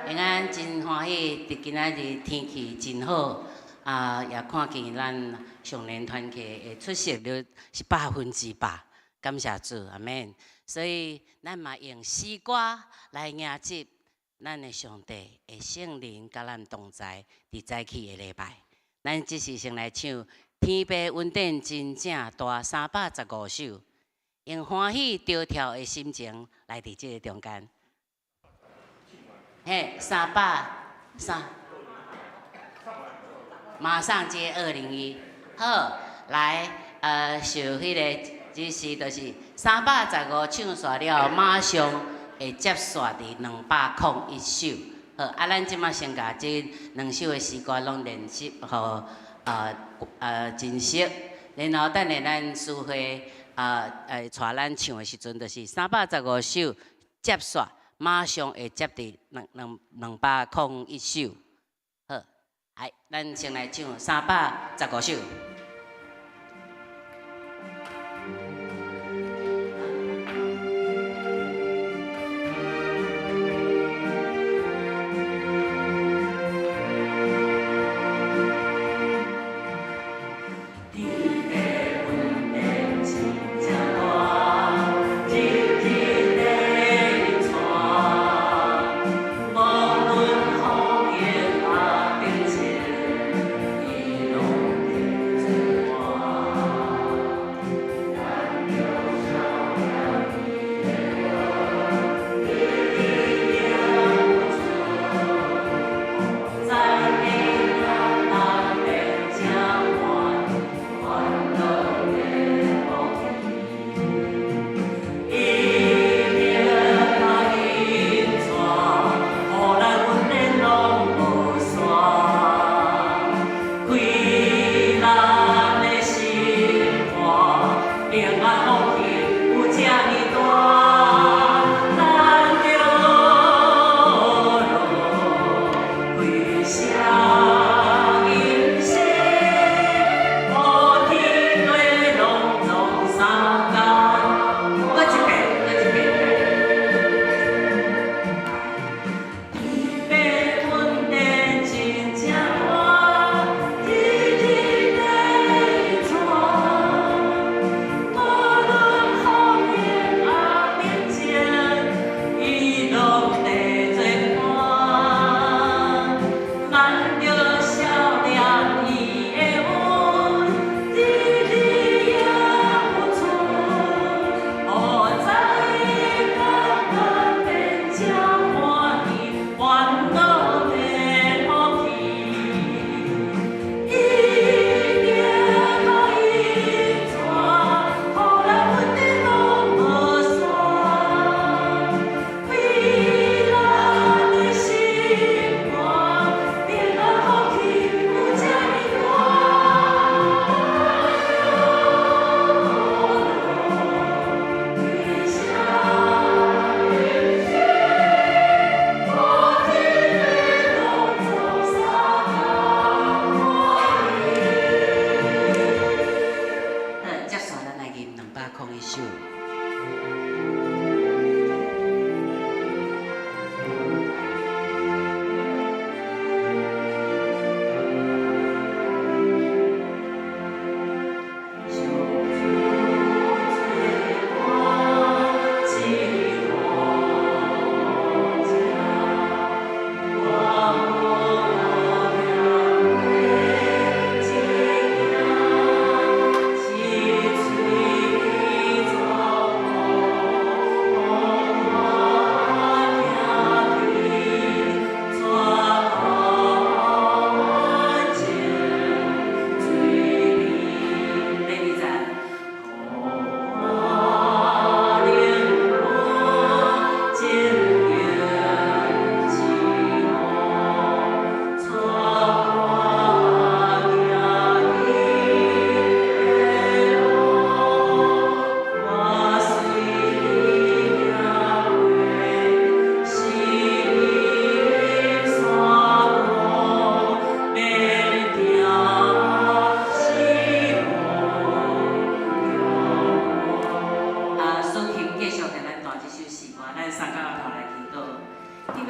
平安真欢喜，伫今仔日天气真好，也看见咱少年团契的出席率是100%，感谢主，阿免。所以咱嘛用诗歌来迎接咱的上帝的圣灵，甲咱同在伫早起的礼拜。咱即时先来唱《天父恩典真正大》315首，用欢喜高跳的心情来伫即个中间。 嘿，300，马上接201。好，来，受迄个指示，就是315唱煞了，马上会接煞伫201首。好，咱即马先甲即2首的诗歌拢练习，互真熟。然后等下咱师会带咱唱的时阵，就是315首接煞。 马上会接伫201首，好，来，咱先来唱315首。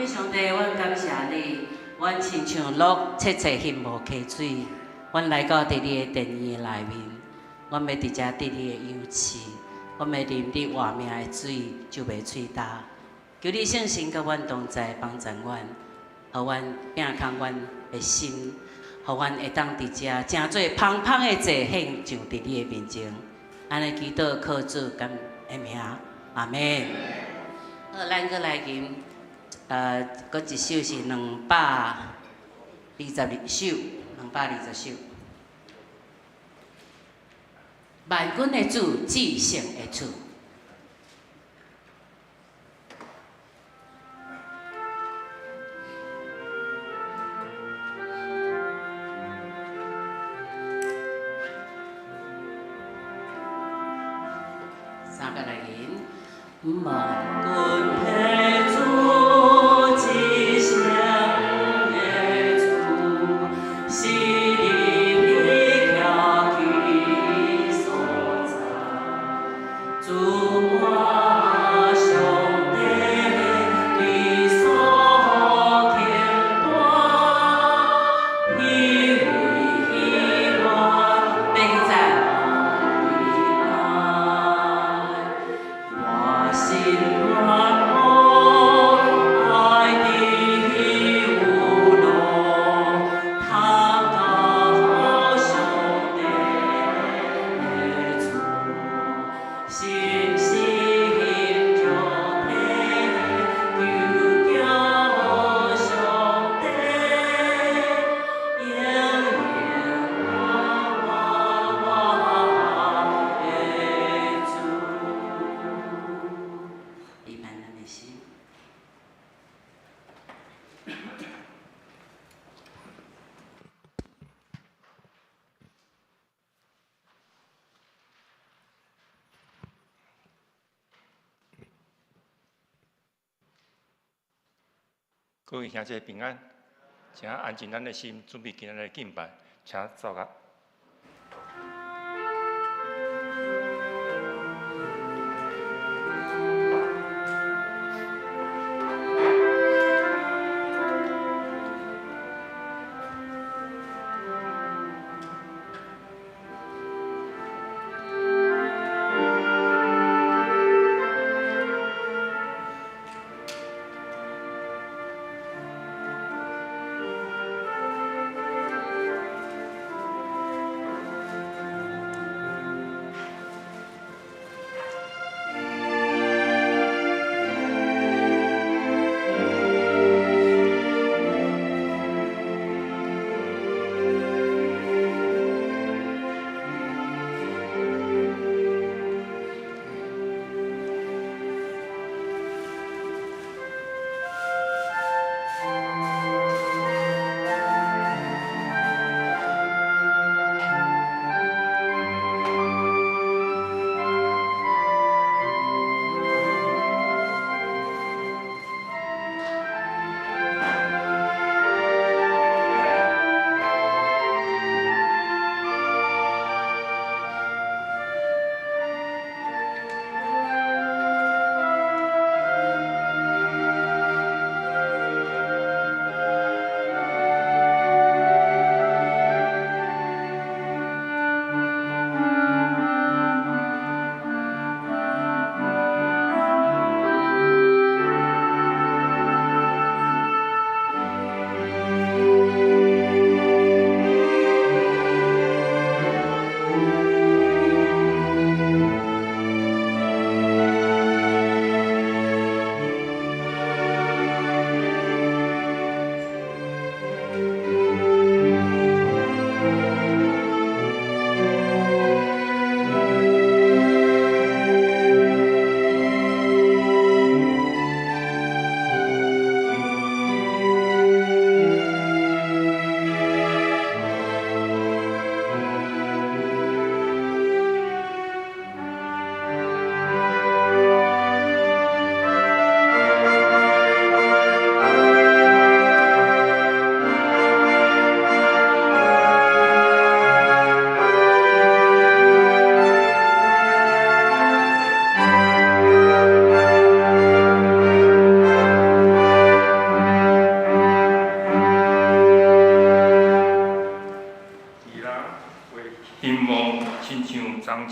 上帝，阮感谢你，阮亲像鹿切切翕无溪水，阮来到伫你的殿院内面，阮要伫遮伫你的养饲，阮要啉你活命的水，就袂喙焦。求你圣神甲阮同在，帮助阮，互阮摒空阮的心，互阮会当伫遮正做芳芳的祭献，上伫你的面前。安尼祈祷靠主甘的名，阿门。好，咱搁来吟，搁一首是222首，220首。万军的主，至圣的主。三个来吟，万军的主，至圣的主，是你披条去所在，主我上帝你所牵挂，因为希望并在。心暖和，爱的无路，他到上帝的主，信心就得救救上帝，永远我的主。一般的那些。各位兄弟平安，请安静咱的心，准备今日的敬拜，请走啊。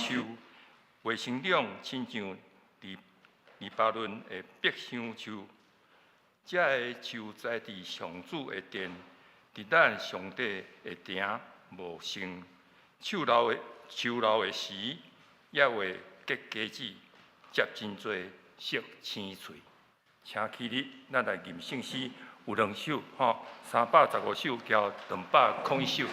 寿，卫生长亲像黎巴嫩的百香树，这个树栽伫上主的殿，伫咱上帝的埕无生。树老的时，也会结果子，结真多色青翠。请起立，咱来念圣诗，有2首，315首，交201首。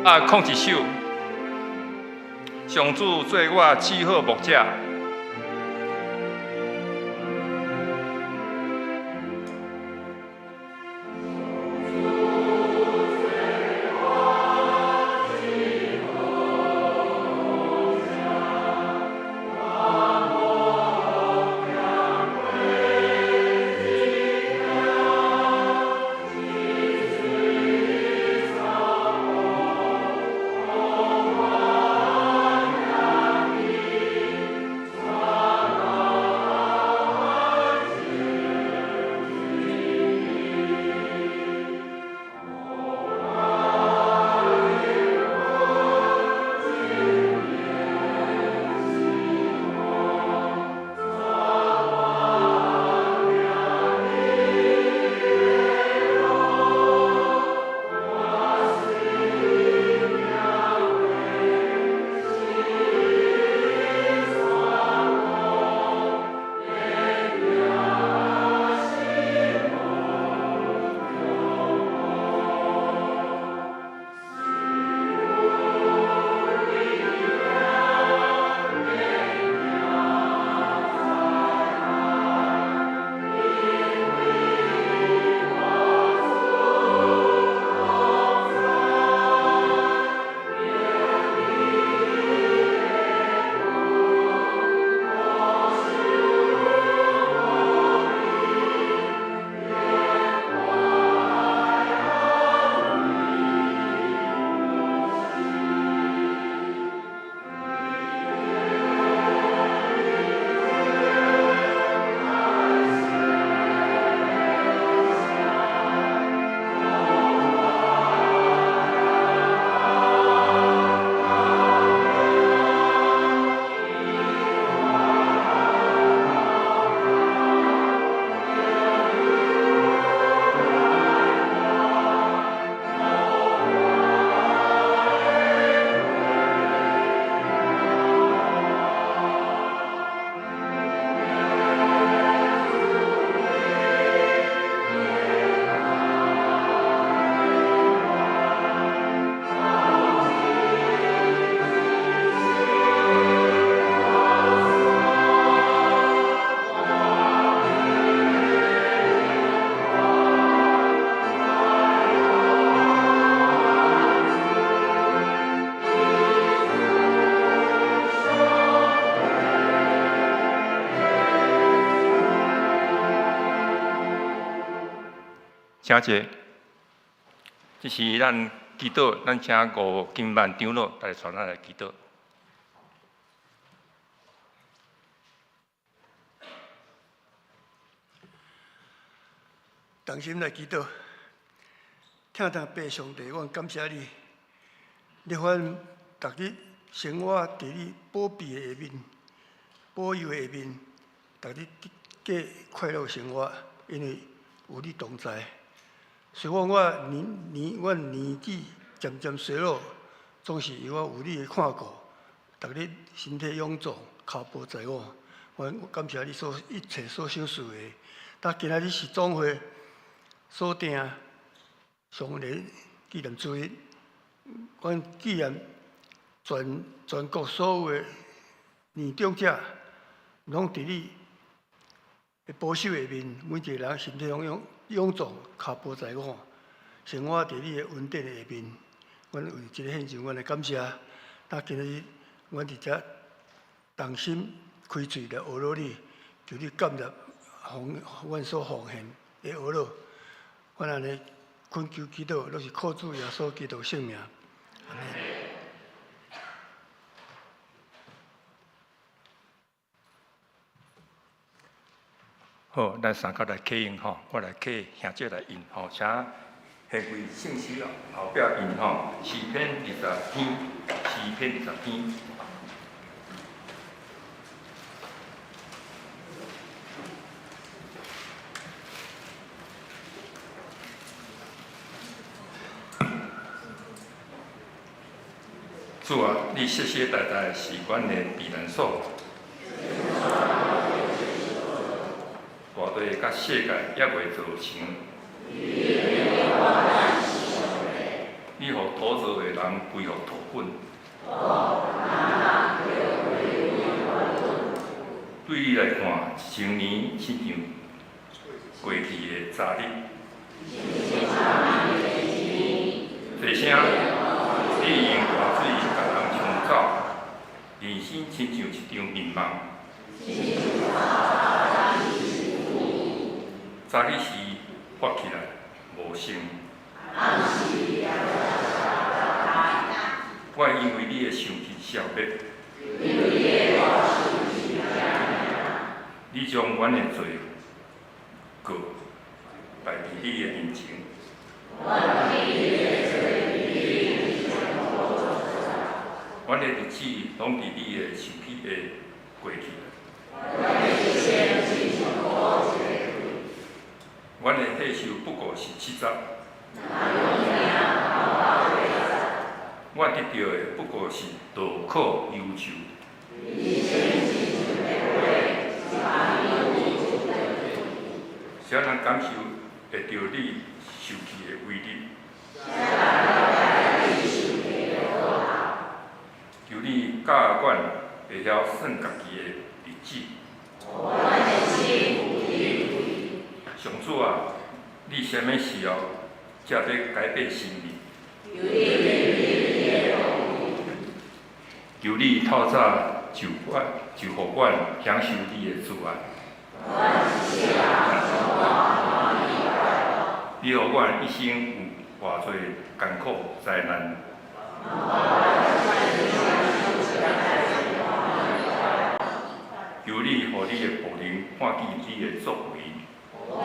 101首，上主做我赐好牧者。请坐，这是咱祈祷，咱请5金万长老来传咱来祈祷。同心来祈祷，听爸上帝，我感谢你，你阮逐日生活伫你保庇的下面、保佑的下面，逐日过快乐生活，因为有你同在。虽然阮年纪渐渐衰老，总是因为有你的看顾，逐日身体臃肿，脚步在我。我感谢你所一切所享受的。但今仔日是总会所定上联纪念主日，阮既然全国所有的年长者，拢伫你的保守下面，每一个人身体臃肿，脚步在我，生活伫你的恩典的下面。阮为这个献上阮的感谢。但今日阮伫遮同心开嘴来学罗你，求你感谢阮所奉献的学罗。阮安尼恳求祈祷，都是靠主耶稣基督圣名。阿门。好，咱三角来启用吼，我来启兄姐来用吼，请下跪圣诗后壁用吼，诗篇20篇，诗篇20篇。主啊，你世世代代是阮的避难所。大地甲世界也袂造成。你互土造的人归互土本。对你来看，1000年亲像过去的昨日。一声，你用大水甲人冲走，人生亲像一场眠梦。早起时发起来无声，我因为你的生气消灭，你将阮的罪过摆伫你的面前，阮的日子拢伫你的生气的过去。阮的岁数不过是70，我得到的不过是劳苦忧愁。谁人感受会到你受气的威力？求你教阮会晓算家己的日子。上主啊，你什么时候才要改变心意？求你透早就互阮享受你的慈爱。你互阮一生有偌济艰苦灾难。求你互你的仆人看见你的作为。工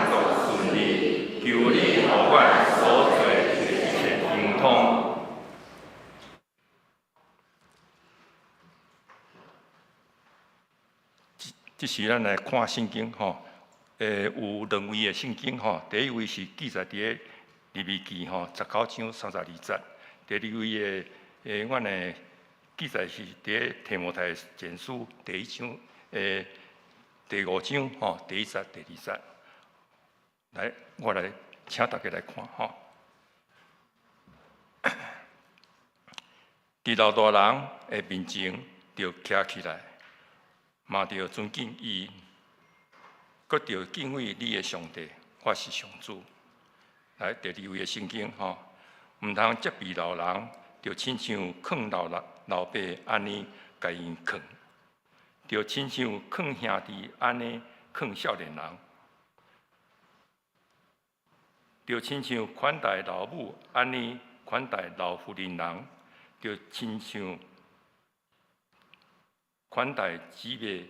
作顺利，求你互阮所做一切亨通。即时咱来看圣经吼，有2位的圣经吼，第一位是记载伫咧利未记吼19章32节，第二位的阮的记载是伫咧提摩太前书第1章第5章吼第1节、第2节。来，我来请大家来看吼。伫老大人的面前，着徛起来，嘛着尊敬伊，搁着敬畏你的上帝，我是上主。来，第2位的圣经吼，毋通责备老人，着亲像劝老爸安尼甲因劝，着亲像劝兄弟安尼劝少年人。就亲像款待老母安尼款待老妇人人，就亲像款待姊妹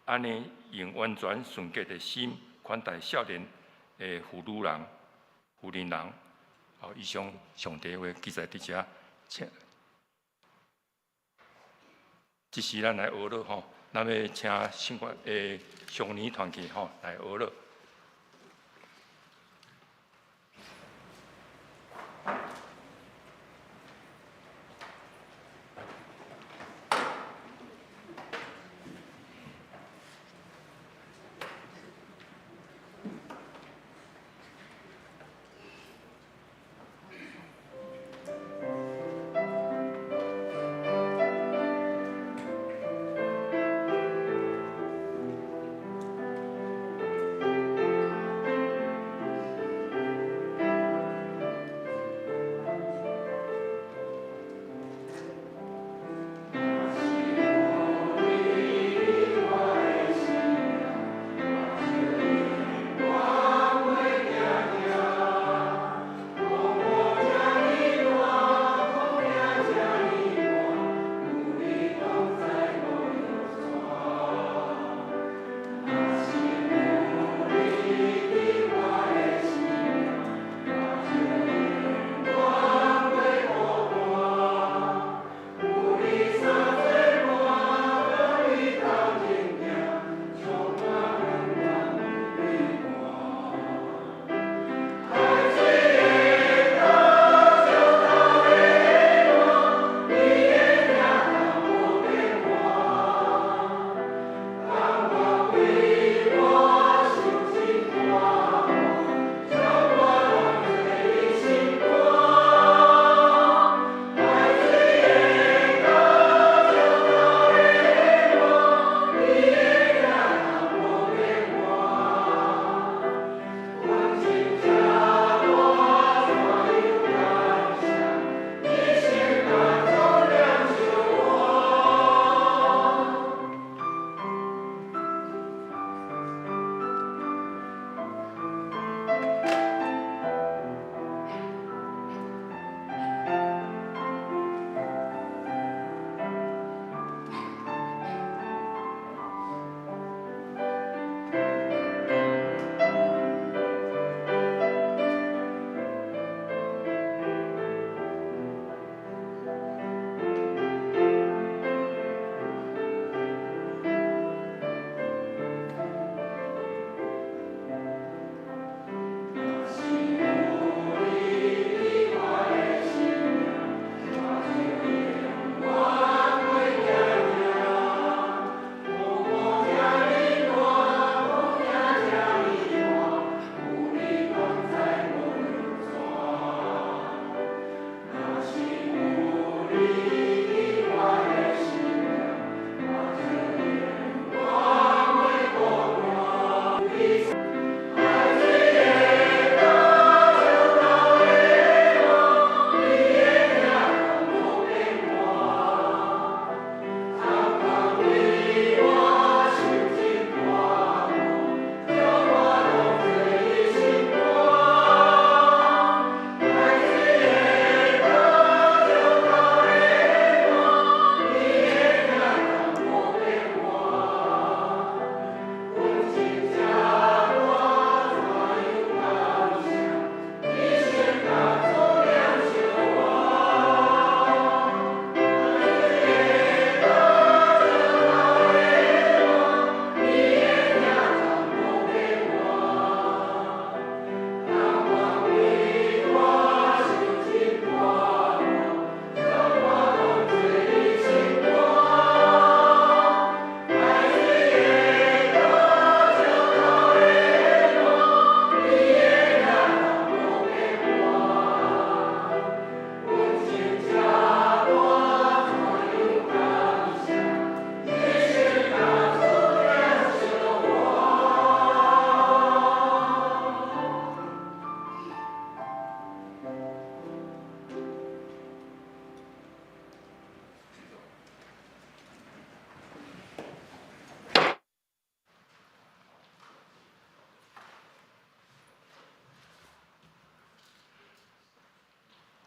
安尼用完全纯洁的心款待少年的妇女人、妇人人。好，以上上帝话记载伫遮，请，即时咱来学乐吼，咱要请新冠少年团体吼来学乐。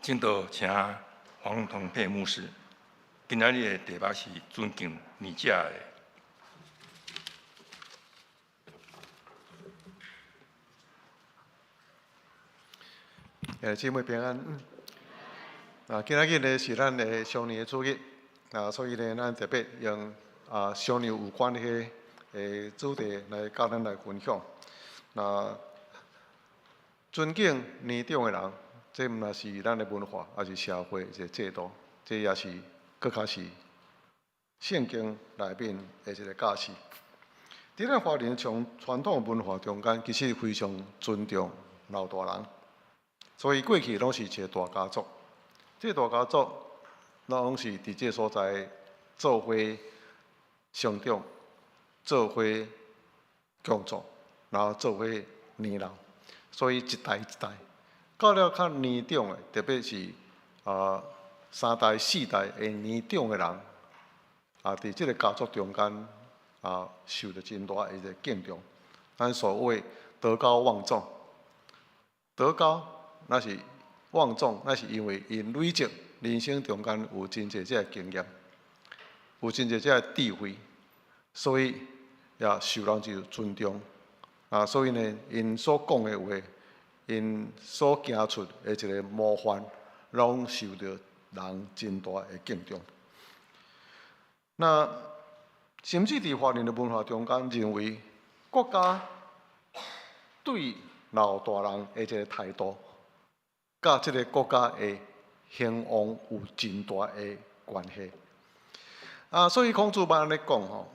请到请黄同佩牧师，今仔日的题目是尊敬年者的。姊妹平安。今仔日呢是咱的上年的主日，所以呢，咱特别用上年有关的主题来甲咱来分享。尊敬年长的人，这毋但是咱的文化，也是社会一个制度，这也是更较是圣经内面的一个价值。伫咱华人从传统文化中间，其实非常尊重老大人，所以过去拢是一个大家族。这大家族拢是伫这所在做伙成长、做伙工作，然后做伙年老，所以一代一代，到了较年长的，特别是3代、4代的年长的人，伫这个家族中间受到真大的一个敬重。咱所谓德高望重，德高那是望重，那是因为因累积人生中间有真侪这经验，有真侪这智慧，所以也受人就尊重。所以呢，因所讲的话，因所行出的一个模范，拢受到人真大的敬重。甚至伫华人的文化中间，认为国家对老大人的这个态度，甲这个国家的兴旺有真大的关系。所以孔子捌安尼讲吼。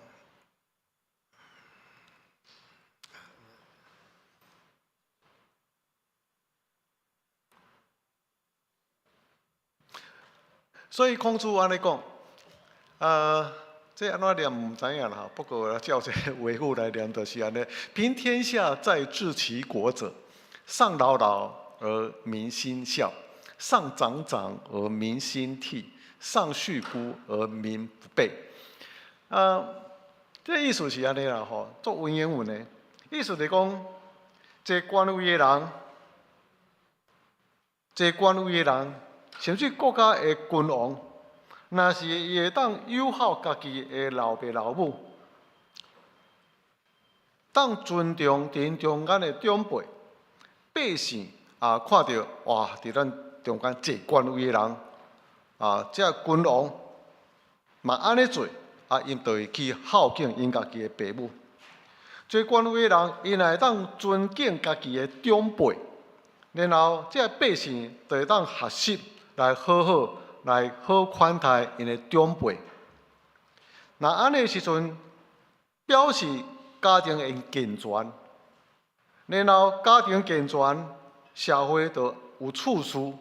所以孔子安尼讲，这安怎念唔知影啦，不过照这维护来念，就是安尼：平天下在治其国者，上老老而民心孝，上长长而民心悌，上恤孤而民不备。这意思是安尼啦吼，作文言文的意思是讲，这官位的人，甚至国家的君王。若是会当友好家己的老爸老母，当尊重伫中间的长辈，百姓看到哇，伫咱中间坐官位的人，这君王嘛安尼做，因就会去孝敬因家己的爸母。做官位的人，因会当尊敬家己的长辈，然后这百姓就会当学习来来好款待因的长辈。那安尼时阵，表示家庭会健全，然后家庭健全，社会就有处事，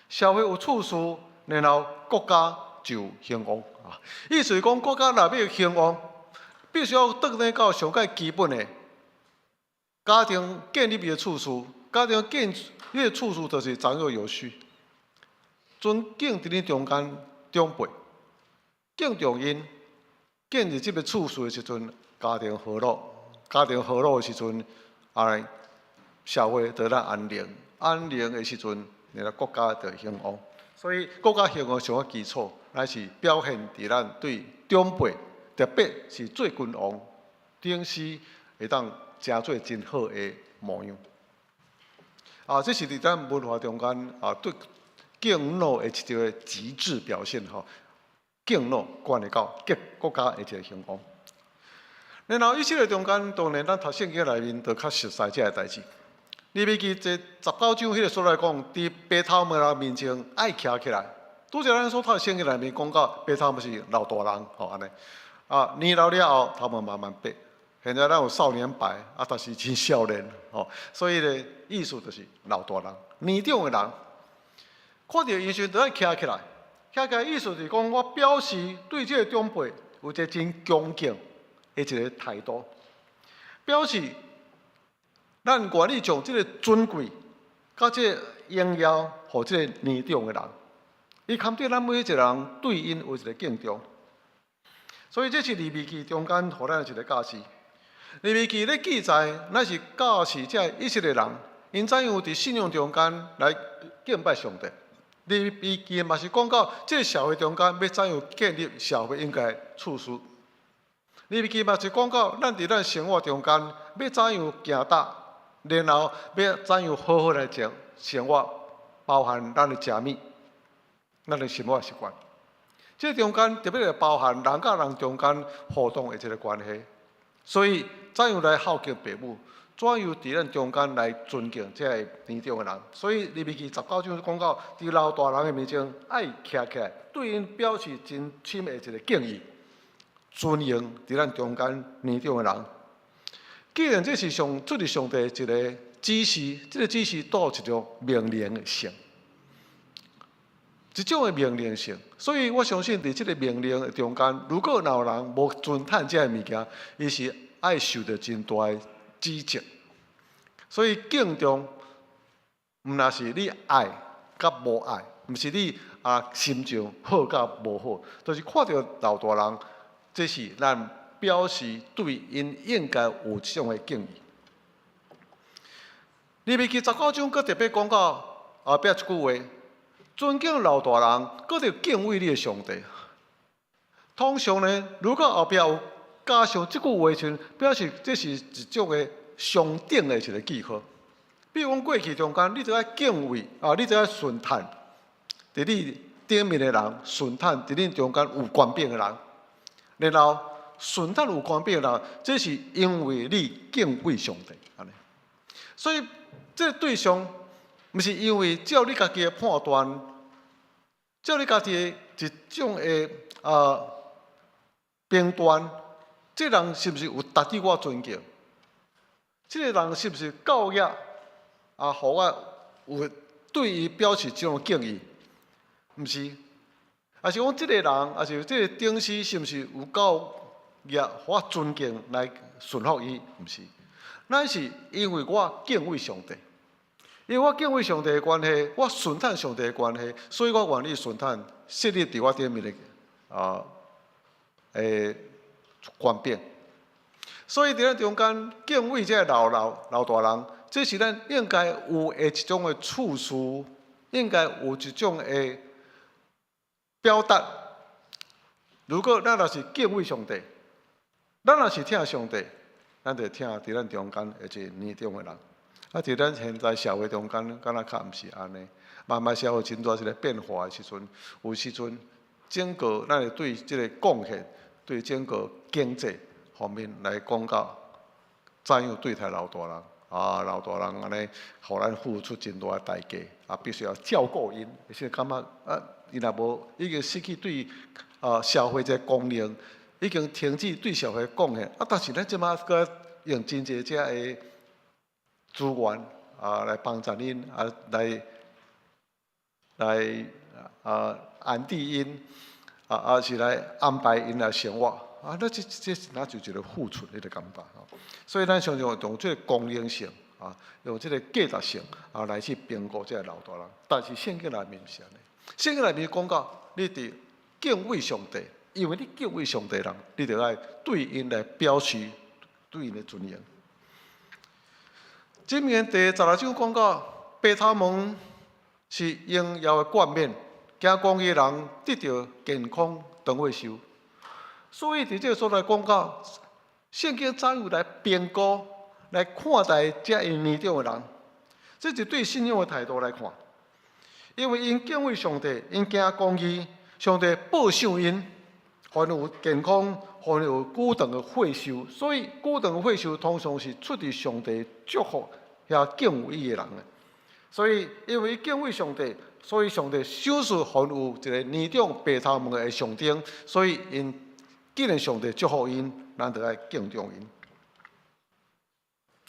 社会有处事，然后国家就兴旺。意思是讲，国家若要兴旺，必须要倒转到上界基本的家庭建立的处事，家庭建立的处事就是长幼有序。尊敬伫你中间长辈，敬重因，建立这个处事的时阵，家庭和乐，家庭和乐的时阵，社会得咱安宁，安宁的时阵，然后国家就兴旺。所以国家兴旺上个基础，乃是表现伫咱对长辈，特别是做君王，顶时会当诚做真好的模样。这是伫咱文化中间对。敬老的一个极致表现吼，敬老关系到国家的一个兴旺。然后伊这个中间，当然咱读圣经内面就较熟悉这个代志。你要记这19章迄个所来讲，伫白头毛人面前爱徛起来。拄则咱所读圣经内面讲到白头毛是老大人吼安尼。年老了后，头毛慢慢白。现在咱有少年白，但是真少年吼。所以呢，意思就是老大人、年长的人。看到伊时就爱徛起来，徛起来意思是讲，我表示对这个长辈有一个真恭敬的一个态度，表示咱愿意将这个尊贵、甲这个荣耀，互这个年长的人，伊看对咱每一个人对因有一个敬重。所以这是利未记中间互咱一个教示。利未记咧记载，那是教示这以色列人，因怎样伫信仰中间来敬拜上帝。利未记嘛是讲到，这个社会中间要怎样建立社会应该处事。利未记嘛是讲到，咱伫咱生活中间要怎样行达，然后要怎样好好来生活，包含咱的食物，咱的生活习惯。这中间特别是包含人甲人中间互动的一个关系。所以怎样来孝敬父母？怎样伫咱中间来尊敬这个年长的人？所以利未记19章讲到，伫老大人的面前爱徛起来，对因表示真深的一个敬意、尊敬伫咱中间年长的人。既然这是出自上帝一个指示，这个指示带一种命令的性，一种的命令性。所以我相信，伫这个命令的中间，如果有人无遵趁这个物件，伊是爱受到真大的指责。所以敬重，毋那是你爱甲无爱，毋是你心情好甲无好，就是看到老大人，这是咱表示对因应该有这种的敬意。利未记19章佫特别讲到后壁一句话：尊敬老大人，佫着敬畏你的上帝。通常呢，如果后壁有加上这句话时，表示这是一种的上等的一个记号。比如讲过去中间，你就要敬畏你就要顺叹，伫你顶面的人顺叹，伫你中间有权柄的人，然后顺叹有权柄的人，这是因为你敬畏上帝。安尼，所以这个对象毋是因为照你家己的判断，照你家己的一种的评断，这人是不是有值得我尊敬？这个人是不是教育互我有对伊表示这种敬意？毋是，还是讲这个人，还是这个顶司是不是有教育互我尊敬来顺服伊？毋是，咱是因为我敬畏上帝。因为我敬畏上帝的关系，我顺叹上帝的关系，所以我愿意顺叹设立伫我顶面的权柄。所以伫咱中间敬畏这个老大人，这是咱应该有的一种的处事，应该有一种的表达。如果咱若是敬畏上帝，咱若是听上帝，咱就听伫咱中间一个年长的人。伫咱现在社会中间，敢若较毋是安尼。慢慢社会真大一个变化的时阵，有时阵整个咱会对即个贡献，对整个经济方面来讲到怎样对待老大人老大人安尼，互咱付出真大的代价必须要照顾因，而且感觉伊若无已经失去对社会这功能，已经停止对社会贡献但是咱即马搁用真济这个资源来帮助因来安置因是来安排因来生活那这就一个付出你的感觉所以咱常常用这个公正性用这个价值性来去评估这个老大人，但是圣经内面是安尼，圣经内面讲到你伫敬畏上帝，因为你敬畏上帝人，你就要对因来表示对因的尊严。箴言第16章讲到，白头毛是荣耀的冠冕，行公义的人得到健康长岁寿。所以伫这个所在讲到，圣经怎样来评估、来看待这一年长的人，这是对信仰的态度来看。因为因敬畏上帝，因行公义，上帝保守因，互因有健康，互因有久长的岁寿。所以久长的岁寿通常是出自上帝祝福遐敬畏伊的人的。所以因为敬畏上帝，所以上帝赏赐互因有一个年长白头毛的象征。所以因既然上帝祝福因，咱就要敬重因。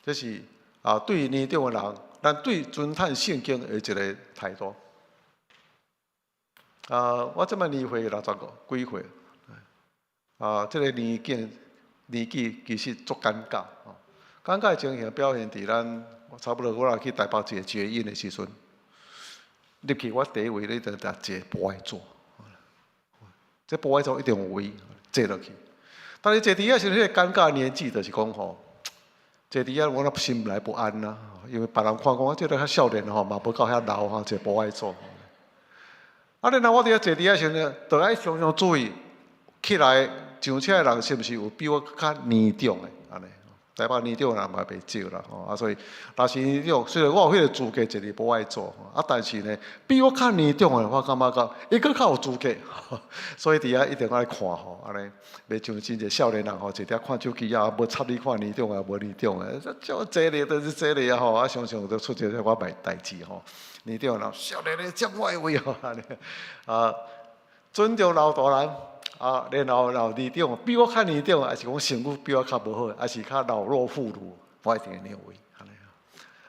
这是对年长的人，咱对尊叹圣经的一个态度。我即摆年岁60几岁，这个年纪其实足尴尬，尴尬的情形表现伫咱差不多我若去台北一个节宴的时阵，入去我第一位咧就坐博爱座，这博爱座一定有位坐落去。但是坐伫遐时，迄个尴尬的年纪就是讲坐伫遐我心内不安啦，因为别人看讲我这个较少年嘛无到遐老坐博爱座。然后我伫遐坐伫遐时呢，就爱常常注意起来上车的人是不是有比我较年长的安尼。台北年长人嘛袂少啦，吼啊，所以若是年长，虽然我有迄个资格，一日无爱做，啊，但是呢，比我较年长的，我感觉讲，伊佫较有资格，所以伫遐一定爱看吼，安尼，袂像真侪少年人吼，一直看手机啊，无插你看年长啊，无年长的，这坐咧都是坐咧啊吼，啊，常常都出这我歹代志吼，年长人少年咧占我的位吼，安尼，啊，尊重老大人。啊，然后老年长比我较年长，还是讲身躯比我较无好，还是较老弱妇孺，我一定会让位。安尼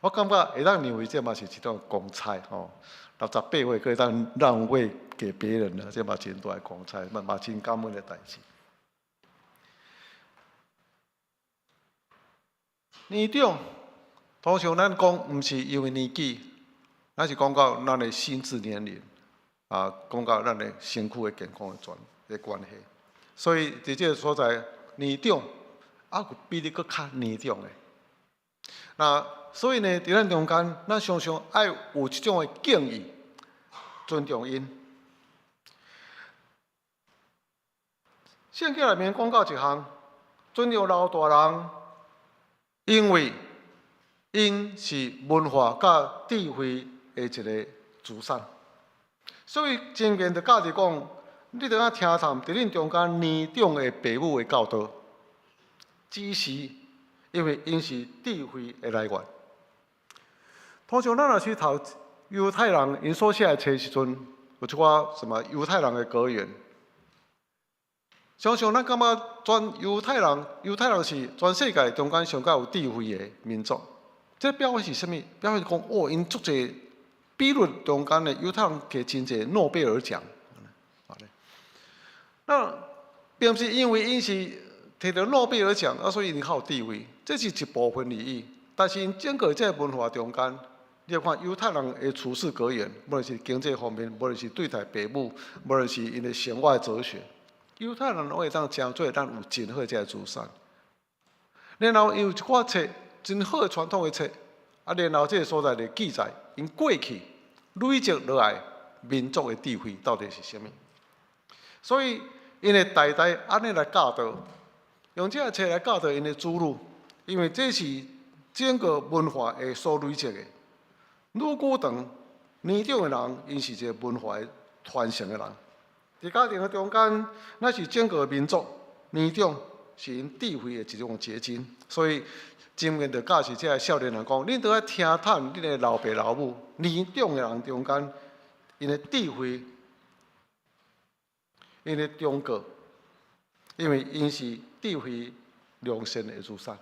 我感觉会当让位，这嘛是一种公差吼。68岁可以当让位给别人了，这嘛真大的公差，嘛真感恩的代志。年长，通常咱讲毋是因为年纪，咱是讲到咱的心智年龄，啊，讲到咱的身躯的健康的关系，所以伫这个所在年长，啊，比你佫较年长的。那所以呢，伫咱中间，咱常常爱有这种的敬意，尊重因。圣经内面讲到一项，尊重老大人，因为因是文化甲智慧的一个资产，所以经验的价值讲。你着要听从伫恁中间年长的父母的教导、指示，因为因是智慧的来源。通常咱若去读犹太人因所写的册时阵，有一寡什么犹太人的格言。常常咱感觉犹太人是全世界中间上较有智慧的民族。这表示是啥物？表示讲哦，因足侪比率中间的犹太人摕真侪诺贝尔奖。那并不是因为因是摕到诺贝尔奖，啊，所以因较有地位，这是一部分利益。但是因整个这文化中间，你要看犹太人的处事格言，无论是经济方面，无论是对待父母，无论是因的生活哲学，犹太人会当真做咱有真好这资产。然后有一寡册真好的传统的册，啊，然后这个所在的记载，因过去累积落来民族的智慧到底是啥物？所以。因会代代安尼来教导，用这个册来教导因的子女，因为这是整个文化的所累积的。愈久长，年长的人，因是一个文化的传承的人。在家庭的中间，那是整个民族年长是因智慧的一种结晶。所以，今面就教示这个少年人讲：，恁都要听探恁的老爸老母，年长的人中间，因的智慧。因的忠告，因为因是智慧良善的资产。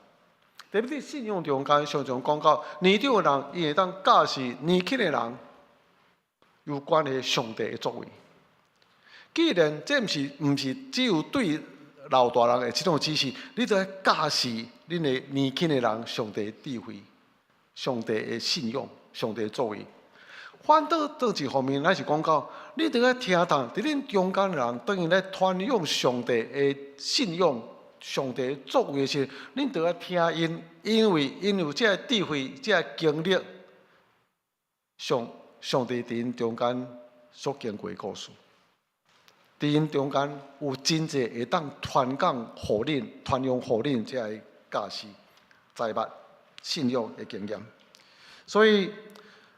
特别伫信仰中间，常常讲到年长的人，伊会当教示年轻的人有关的上帝的作为。既然这毋是只有对老大人的这种指示，你就要教示恁的年轻的人上帝的智慧、上帝的信仰、上帝的作为。反倒一方面，咱是讲到，你着要听从，伫恁中间人等于咧传扬上帝的信仰、上帝的作为时，恁着要听因，因为因有这个智慧、这个经历，上帝伫因中间所经过的故事，伫因中间有真侪会当传讲互恁、传扬互恁这个教示、财物、信仰的经验，所以。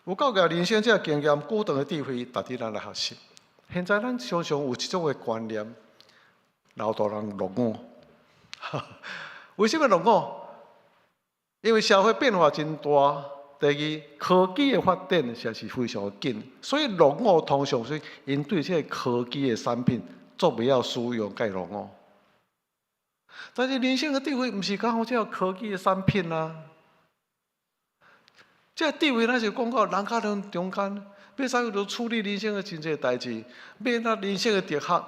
有够个人生这个经验、久长的智慧，值得咱来学习。现在咱常常有一种的观念，老大人落伍。为什么落伍？因为社会变化真大，第二科技的发展实在是非常的紧，所以落伍通常是因对这个科技的产品做不了使用，该落伍。但是人生的智慧，毋是讲好这科技的产品啊。这智慧，咱是讲到人甲人中间，要怎样处理人生的真侪代志，要安怎人生的哲学，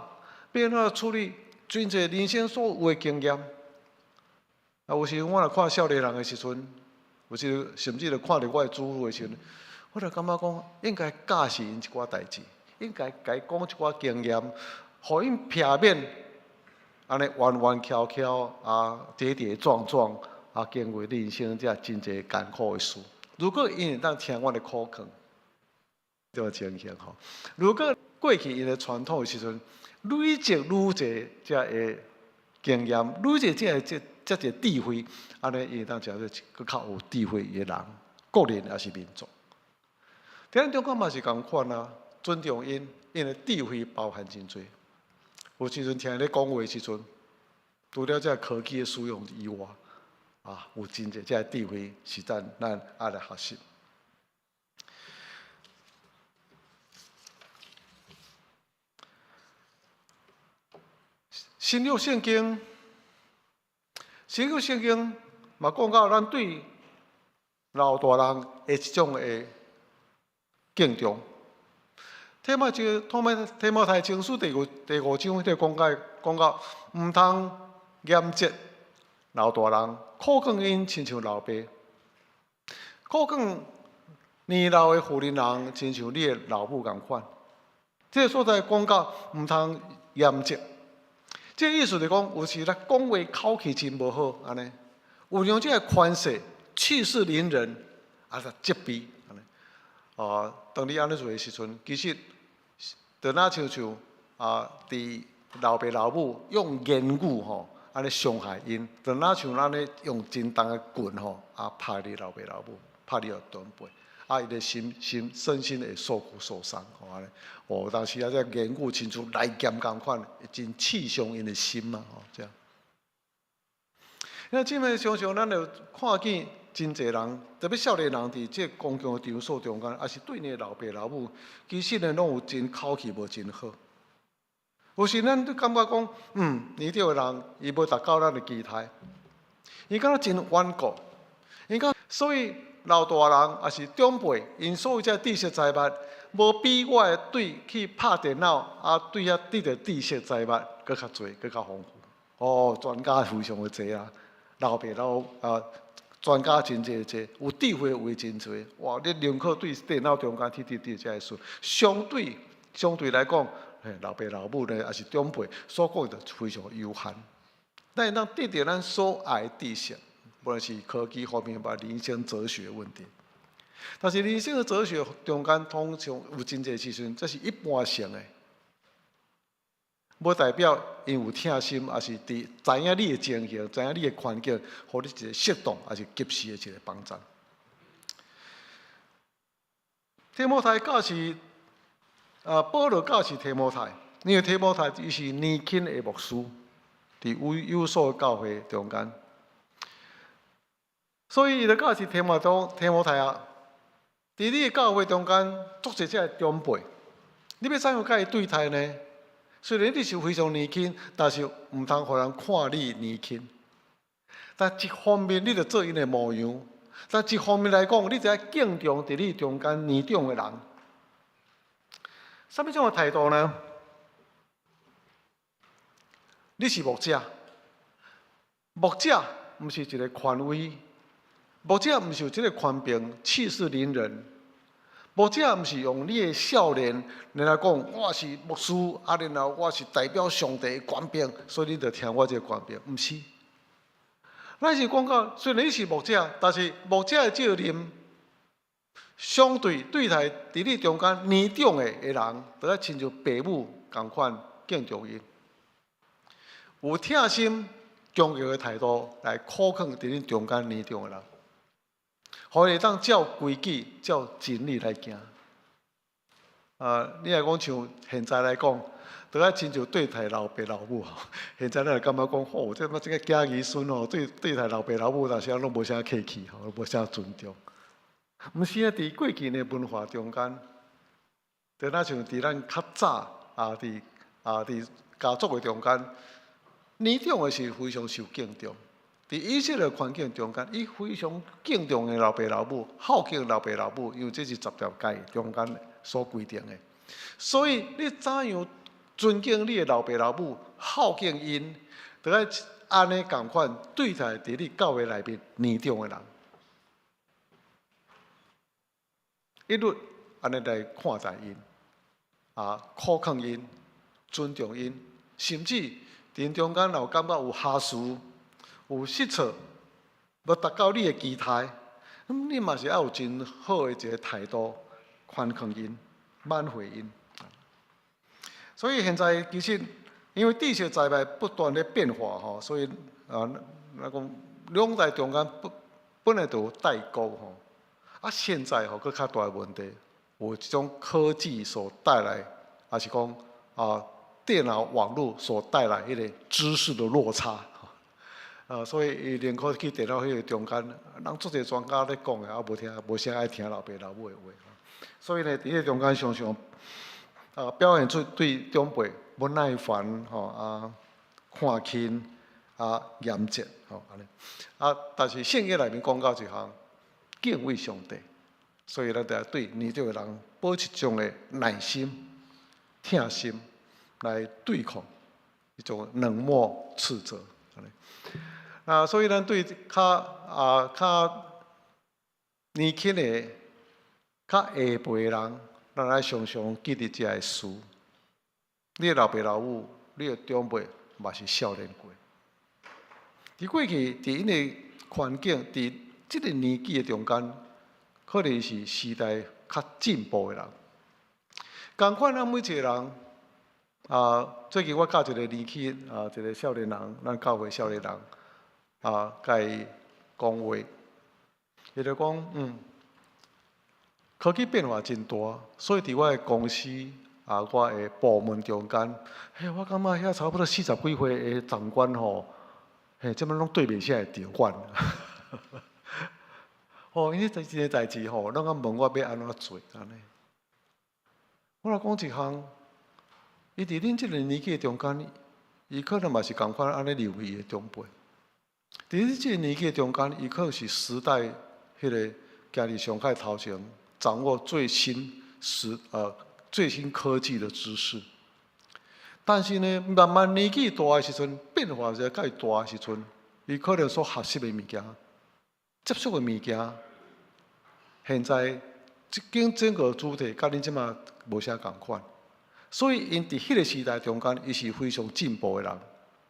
要安怎处理真侪人生所有的经验。啊，有时我来看少年人的时阵，有时甚至来看着我的子女的时阵，我就感觉讲，应该教示因一寡代志，应该甲伊讲一寡经验，互因避免安尼弯弯翘翘啊，跌跌撞撞啊，经过人生这真侪艰苦的事。如果因会当听我的苦劝，就情形吼。如果过去因的传统的时阵，累积愈侪这个经验，累积这个这个智慧，安尼伊会当食做更较有智慧的人，国人也是民族。伫咱中国嘛是共款啊，尊重因，因为智慧包含真多。有时阵听伊咧讲话的时阵，除了这科技的使用以外，有真侪这智慧是咱爱来学习。新约圣经嘛讲到咱对老大人的一种的敬重。提摩太前书第五章迄个讲到，毋通严责老大人，苦劝因亲像老爸；苦劝年老的妇人人，亲像你的老母共款。这个所在讲到毋通严责。这个意思就是讲，有时咱讲话口气真无好，安尼有用这个宽恕、气势凌人，责备安尼。当你安尼做的时阵，其实就那像伫老爸老母用言语安尼伤害因，就那像咱咧用真重的棍拍你老爸老母，拍你后短背，伊的身心会受苦受伤，安尼。当时这言语亲像来剑共款，真刺伤因的心嘛，这样。那即摆常常咱就看见真侪人，特别少年人伫这公共场所中间，也是对你老爸老母，其实呢拢有真口气无真好。有时咱都感觉讲，年长的人伊无达到咱的期待，伊感觉真顽固，所以老大人也是长辈，因所有这知识财物，无比我的去拍电脑，对遐得到知识财物搁较侪，搁较丰富。专家非常的侪啊，老爸专家真侪，有智慧为真侪。哇，你宁可对电脑中间去这事，相对来讲，老爸老母呢也是长辈，所讲的非常有限。但是咱得到咱所爱的知识。无论是科技方面吧，人生哲学问题。但是人生的哲学中间，通常有真侪时阵，这是一般性的，无代表因有疼心，也是知影你的情形，知影你的环境，互你一个适当，也是及时的一个帮助。提摩太教是保罗教是提摩太，因为提摩太伊是年轻的牧师，伫有所教会中间。所以，伊就教是提摩太啊，伫你的教会中间，做一只长辈，你要怎样甲伊对待呢？虽然你是非常年轻，但是毋通互人看你年轻。但一方面，你着做因的模样；但一方面来讲，你就要敬重伫你中间年长的人。什么种的态度呢？你是牧者，牧者毋是一个权威。牧者毋是有即个权柄，气势凌人。牧者毋是用你的少年来讲，我是牧师，然后我是代表上帝的权柄，所以你着听我这个权柄。毋是，咱是讲到，虽然你是牧者，但是牧者的责任，相对待伫你中间年长的人，都要亲像父母共款敬重因，有疼心强强的态度来苦劝伫你中间年长的人。互伊当照规矩、照真理来行。你来讲像现在来讲，都要亲像对待老爸老母。现在咱感觉讲，这个囝儿孙对待老爸老母，有时拢无啥客气，无啥尊重。毋是啊，伫过去的文化中间，就那像伫咱较早伫家族的中间，年长的是非常受敬重。伫以色列环境中间，伊非常敬重的老爸老母，孝敬老爸老母，因为这是10条诫中间所规定的。所以你怎样尊敬你的老爸老母，孝敬因，就要安尼共款对待伫你教会内面年长的人，一律安尼来看待因，苦劝因，尊重因，甚至伫中间若感觉有瑕疵。有失错，无达到你的期待，你嘛是要有真好的一个态度，宽劝因，挽回因。所以现在其实因为知识财物不断的变化所以那讲两代中间本来就有代沟吼，啊现在吼佫较大的问题，有这种科技所带来，还是讲电脑网络所带来迄个知识的落差。所以连可去电脑迄个中间，人足侪专家咧讲的，无啥爱听老爸老母的话。所以呢，伫迄中间常常表现出对长辈不耐烦看轻严谨安尼。但是圣经内面讲到一项敬畏上帝，所以咱得对年长的人保持一种的耐心、疼心来对抗一种冷漠斥责。所以咱对较年轻的、较下辈的人，咱爱常常记得这个事。你的老爸老母，你的长辈嘛是少年过。伫过去，伫因的环境，伫这个年纪的中间，可能是时代较进步的人。同款，咱每一个人最近我教一个年轻一个少年人，咱教会少年人。甲伊讲话，伊就讲，科技变化真大，所以伫我的公司我的部门中间，我感觉遐差不多40几岁的长官吼，即摆拢对袂下的长官。因为这个代志吼，拢问我要安怎做安尼。我来讲一项，伊伫恁即个年纪的中间，伊可能嘛是共款安尼认为的长辈。伫你这个年纪的中间，伊可能是时代迄个行伫上海头前，掌握最新科技的知识。但是呢，慢慢年纪大的时阵，变化就较大的时阵，伊可能所学习的物件、接触的物件，现在整个主题甲恁即马无啥共款。所以因伫迄个时代中间，伊是非常进步的人。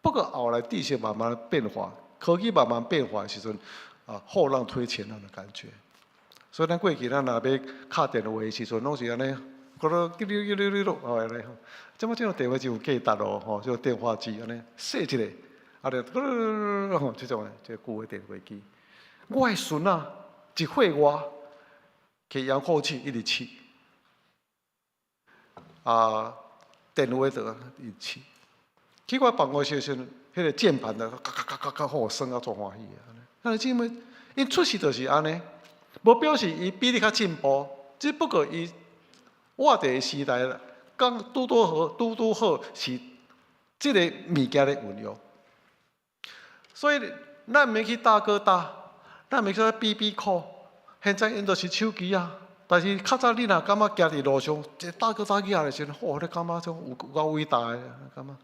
不过后来知识慢慢变化。科技慢慢变化的时阵，后浪推前浪的感觉。所以咱过去咱若要敲电话的时阵，拢是安尼，嗰个叽溜叽溜叽溜，安尼。即摆这种电话就有价值咯，吼，这种电话机安尼，设一个，就吼，这种这旧的电话机。我的孙一岁外，摕遥控器一直试，电话就一直试。去我办公室时阵。迄个键盘的，咔，互我耍啊足欢喜啊！安尼，即么，因出世就是安尼，无表示伊比你较进步，只不过伊活伫时代啦，刚拄好是即个物件的运用。所以咱免去大哥大，咱免去BB call，现在因都是手机啊。但是较早你若感觉行伫路上，一大哥大囝的时候，你感觉种有够伟大的，感觉。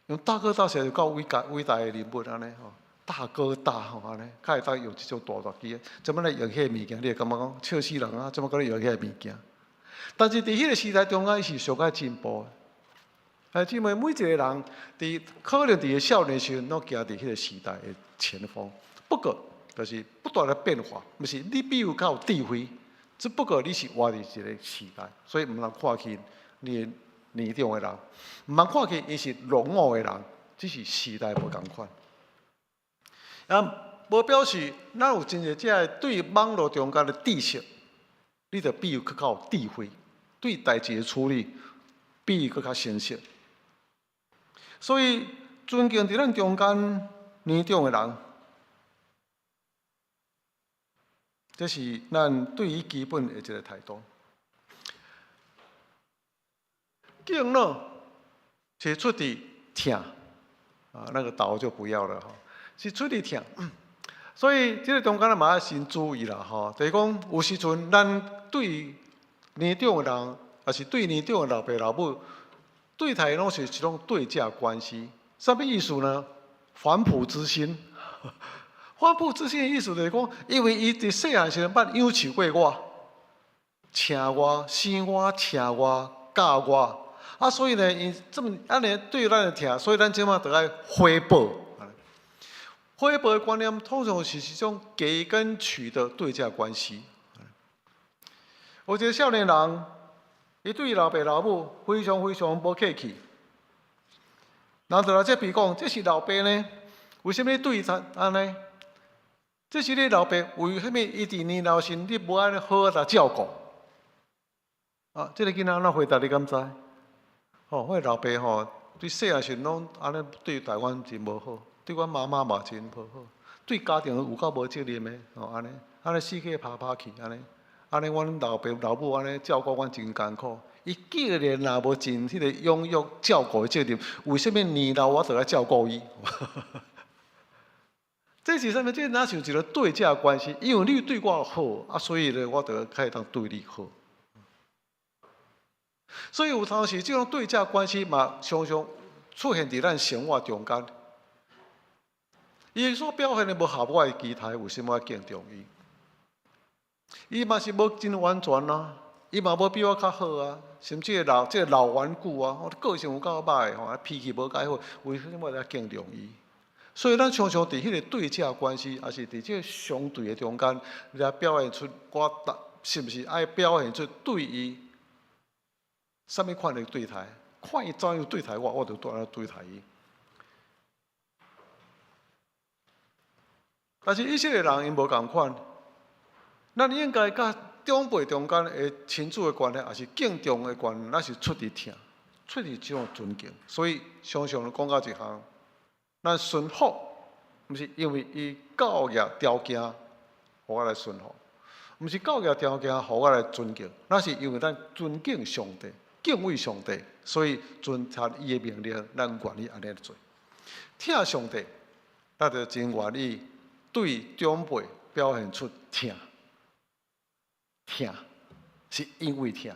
用大哥大是够伟大的人物安尼吼，大哥大吼安尼，较会当用即种大机，怎么来用迄个物件？你会感觉讲笑死人啊！怎么可能用迄个物件？但是伫迄个时代中间，伊是上较进步的。即每一个人可能伫少年时阵，拢行伫迄个时代的前锋。不过，就是不断的变化，毋是你比有较有智慧，只不过你是活伫一个时代，所以毋通看轻你。年长的人，毋通看起伊是落伍的人，只是时代无共款。无表示咱有真侪只对网络中间的知识，你着比伊更较有智慧，对代志的处理比伊更较成熟。所以尊敬伫咱中间年长的人，这是咱对于基本的一个态度。敬呢，是出伫疼那个刀就不要了哈，是出伫疼。所以这个中间嘛要先注意啦哈，就是讲有时阵咱对年长的人，也是对年长的老爸老母，对待拢是一种对价关系。什么意思呢？反哺之心。反哺之心的意思就是讲，因为伊伫细汉时阵捌养饲过我，请我、生我、请我、教我。所以呢，因这么安尼对咱的疼，所以咱即马得爱回报。回报的观念通常是一种给跟取的对价关系。有一个少年人，伊对老爸老母非常无客气。人就来这比讲，这是老爸呢，为什么对他安尼？这是你老爸为什么一直年老时你无安尼好来照顾？啊，这个囡仔安怎回答你敢知？哦，我老爸吼对细汉时拢安尼对待阮真无好，对阮妈妈嘛真无好，对家庭有够无责任的，哦安尼死去拍拍去安尼阮老爸老母安尼照顾阮真艰苦。伊既然也无尽迄个养育照顾的责任，为什么年老我就要照顾伊？这是啥物？这哪像一个对价关系？因为你对我好，啊，所以咧，我就开当对你好。所以有当时这种对价关系嘛，常常出现伫咱生活中间。伊所表现的无合我的期待，为什么要敬重伊？伊嘛是无真完全啊，伊嘛无比我较好啊，甚至老顽固啊，我个性有够歹吼，脾气无介好，为什么要敬重伊？所以咱常常伫迄个对价关系，也是伫这个相对的中间，来表现出我是不是爱表现出对伊什么款的对待？看伊怎样对待我，我就怎样对待伊。但是以色列人因无共款，咱应该甲长辈中间的亲子的关系，也是敬重的关系，那是出于听，出于这种尊敬。所以常常讲到一项。咱顺服，毋是因为伊教育条件，互我来顺服；毋是教育条件，互我来尊敬。那是因为咱尊敬上帝、敬畏上帝，所以遵从伊的命令，咱愿意安尼做。听上帝，咱就真愿意对长辈表现出听，是因为听。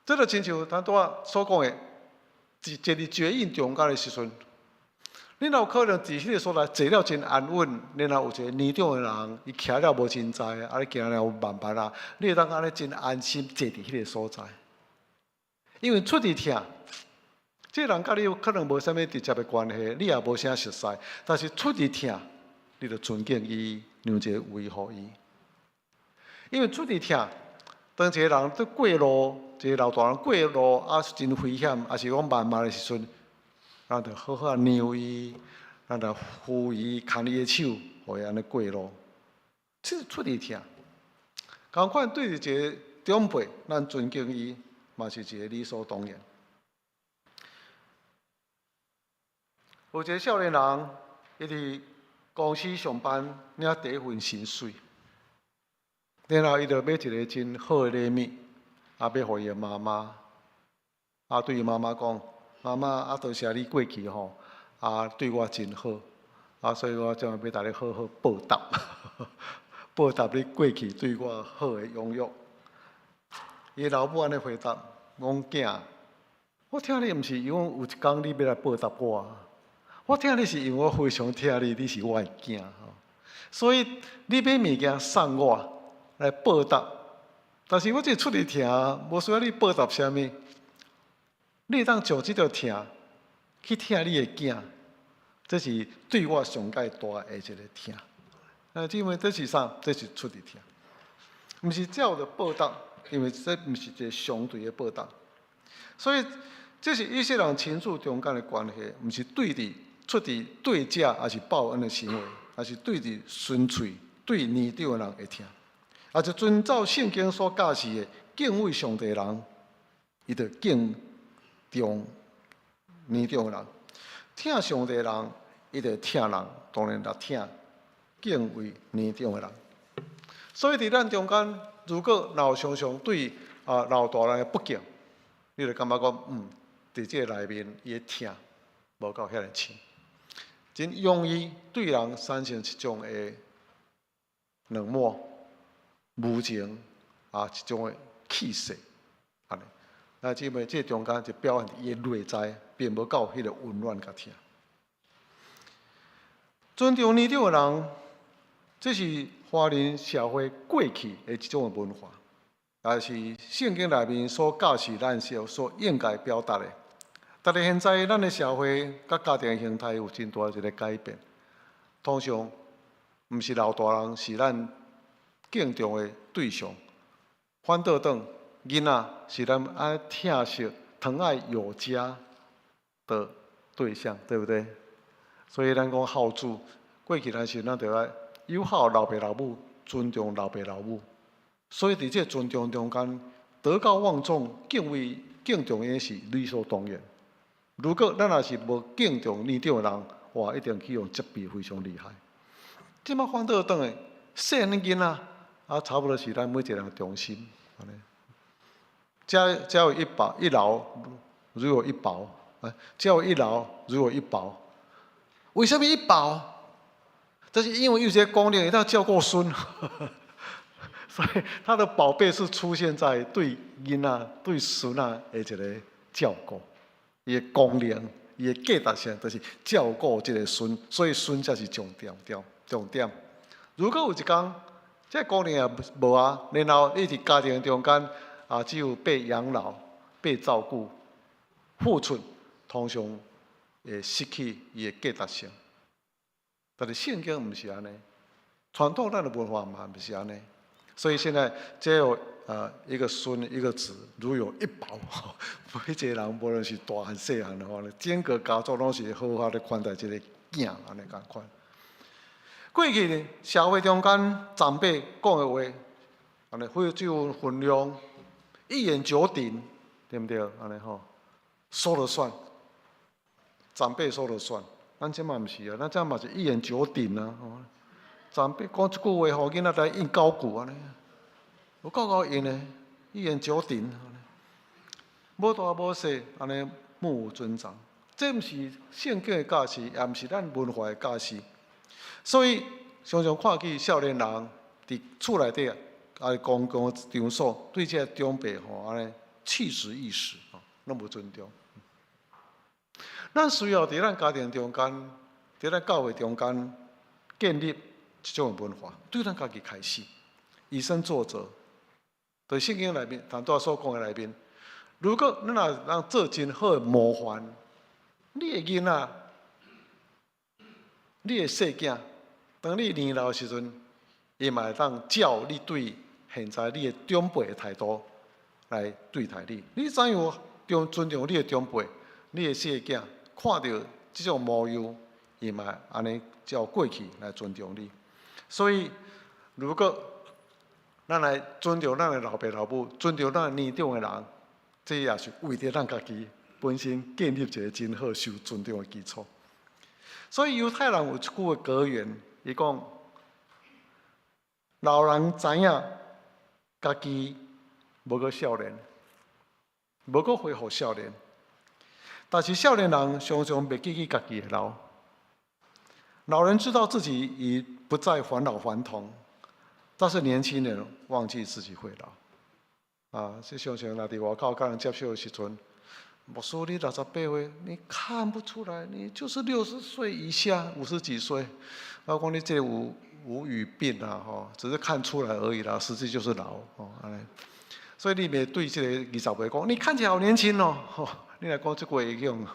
这就亲像咱拄所讲的，坐伫绝印中间的时阵。你若有可能伫迄个所在坐了真安稳，然后有一个年长的人，伊徛了无真在，啊，你行了有慢慢啊，你会当安尼真安心坐伫迄个所在。因为出伫听，这个人甲你有可能无啥物直接的关系，你也无啥熟悉，但是出伫听，你就尊敬伊，让一个位互伊。因为出伫听，当一个人在过路，一个老大人过路啊，真危险，啊是讲慢慢的时阵。咱着好好让伊，咱着扶伊、牵伊的手，互伊安尼过路。这出伫听，同款对一个长辈，咱尊敬伊，嘛是一个理所当然。有一个少年人，伊伫公司上班，领第一份薪水，然后伊着买一个真好的礼物，啊，要互伊的妈妈，啊，对伊妈妈讲。妈妈，啊，多谢你过去吼，啊，对我真好，啊，所以我将要大家好好报答，报答你过去对我好的养育。伊老母安尼回答，讲囝，我听你毋是因为有一天你要来报答我听你是因为我非常疼你，你是我的囝吼，所以你买物件送我来报答，但是我这出去听，无需要你报答啥物。你当将这条听去听你的囝，这是对我上界大的一个听。因为这是啥？这是出伫听，毋是照着报答，因为这毋是一个相对的报答。所以这是以色列人亲属中间的关系，毋是对伫出伫对价，还是报恩的行为，还是对伫纯粹对年长的人会听，也就遵照圣经所教示的敬畏上帝的人，伊就敬。重年长的人，听上帝的人，伊就听人，当然也听敬畏年长的人。所以伫咱中间，如果老常常对老大人的不敬，你就感觉讲，伫这个内面，伊的听无够遐尼深，真容易对人产生一种的冷漠、无情一种的气势，安尼。那姊妹，这中间就表现伊的内在，并无够迄个温暖甲听。尊重年长的人，这是华人社会过去的一种文化，也是圣经内面所教示咱所应该表达的。但是现在咱的社会甲家庭形态有真大一个改变，通常毋是老大人是咱敬重的对象，反倒转。囡仔是咱爱疼惜、疼爱有加的对象，对不对？所以咱讲孝子，过去咱是咱着爱友好老爸老母，尊重老爸老母。所以伫这尊重中间，德高望重、敬重也是理所当然。如果咱若是无敬重年长的人，哇，一定去用责备非常厉害。即摆反倒转来，细汉囡仔差不多是咱每一个人的中心。安尼，家有一老，如有一宝；家有一老，如有一宝。为什么一宝？这是因为有些公念，他教过孙，所以他的宝贝是出现在对囡仔、对孙仔的一个照顾，伊的功能、伊的价值性，就是照顾这个孙，所以孙才是重点。如果有一天，这功能也无啊，然后一直家庭中间只有被养老、被照顾，付出通常会失去伊的价值性。但是圣经不是安尼，传统咱的文化嘛不是安尼，所以现在只有一个孙一个子，如有一宝，每一个人无论是大汉细汉的话，整个家族拢是好好的款待这个囝，安尼共款。过去呢，社会中间长辈讲的话，安尼非常有分量，一言九鼎，对不对？安尼吼，说了算，长辈说了算。咱这嘛毋是啊，咱这嘛是一言九鼎啊！长辈讲一句话，互囡仔来应九句安尼，有够应的，一言九鼎。无大无小，安尼目无尊长，这毋是圣经的教示，也毋是咱文化的教示。所以常常看见少年人伫厝内底公共场所对这长辈安尼弃之一时，拢无尊重。咱需要伫咱家庭中间，伫咱教会中间建立一种文化，对咱家己开始，以身作则。在圣经内面，谈到所讲的内面，如果咱若让做真好的模范，你的囡仔、你的细囝，当你年老的时阵，伊嘛会当照你对现在你的长辈的态度来对待你。你怎样尊重你的长辈、你的细囝？看到这种模样，伊嘛安尼照过去来尊重你。所以，如果咱来尊重咱的老爸老母，尊重咱年长的人，这也是为着咱家己本身建立一个真好受尊重的基础。所以犹太人有一句的格言，伊讲：老人知影家己无个少年，无个恢复少年。但是少年人常常袂记起家己的老，老人知道自己已不再返老还童，但是年轻人忘记自己会老。这常常若伫外口甲人接触的时阵，牧师你68岁，你看不出来，你就是60岁以下，50几岁。我讲你这无语病只是看出来而已啦，实际就是老安尼。所以你袂对这个20岁讲，你看起来好年轻哦。你来讲这句会用，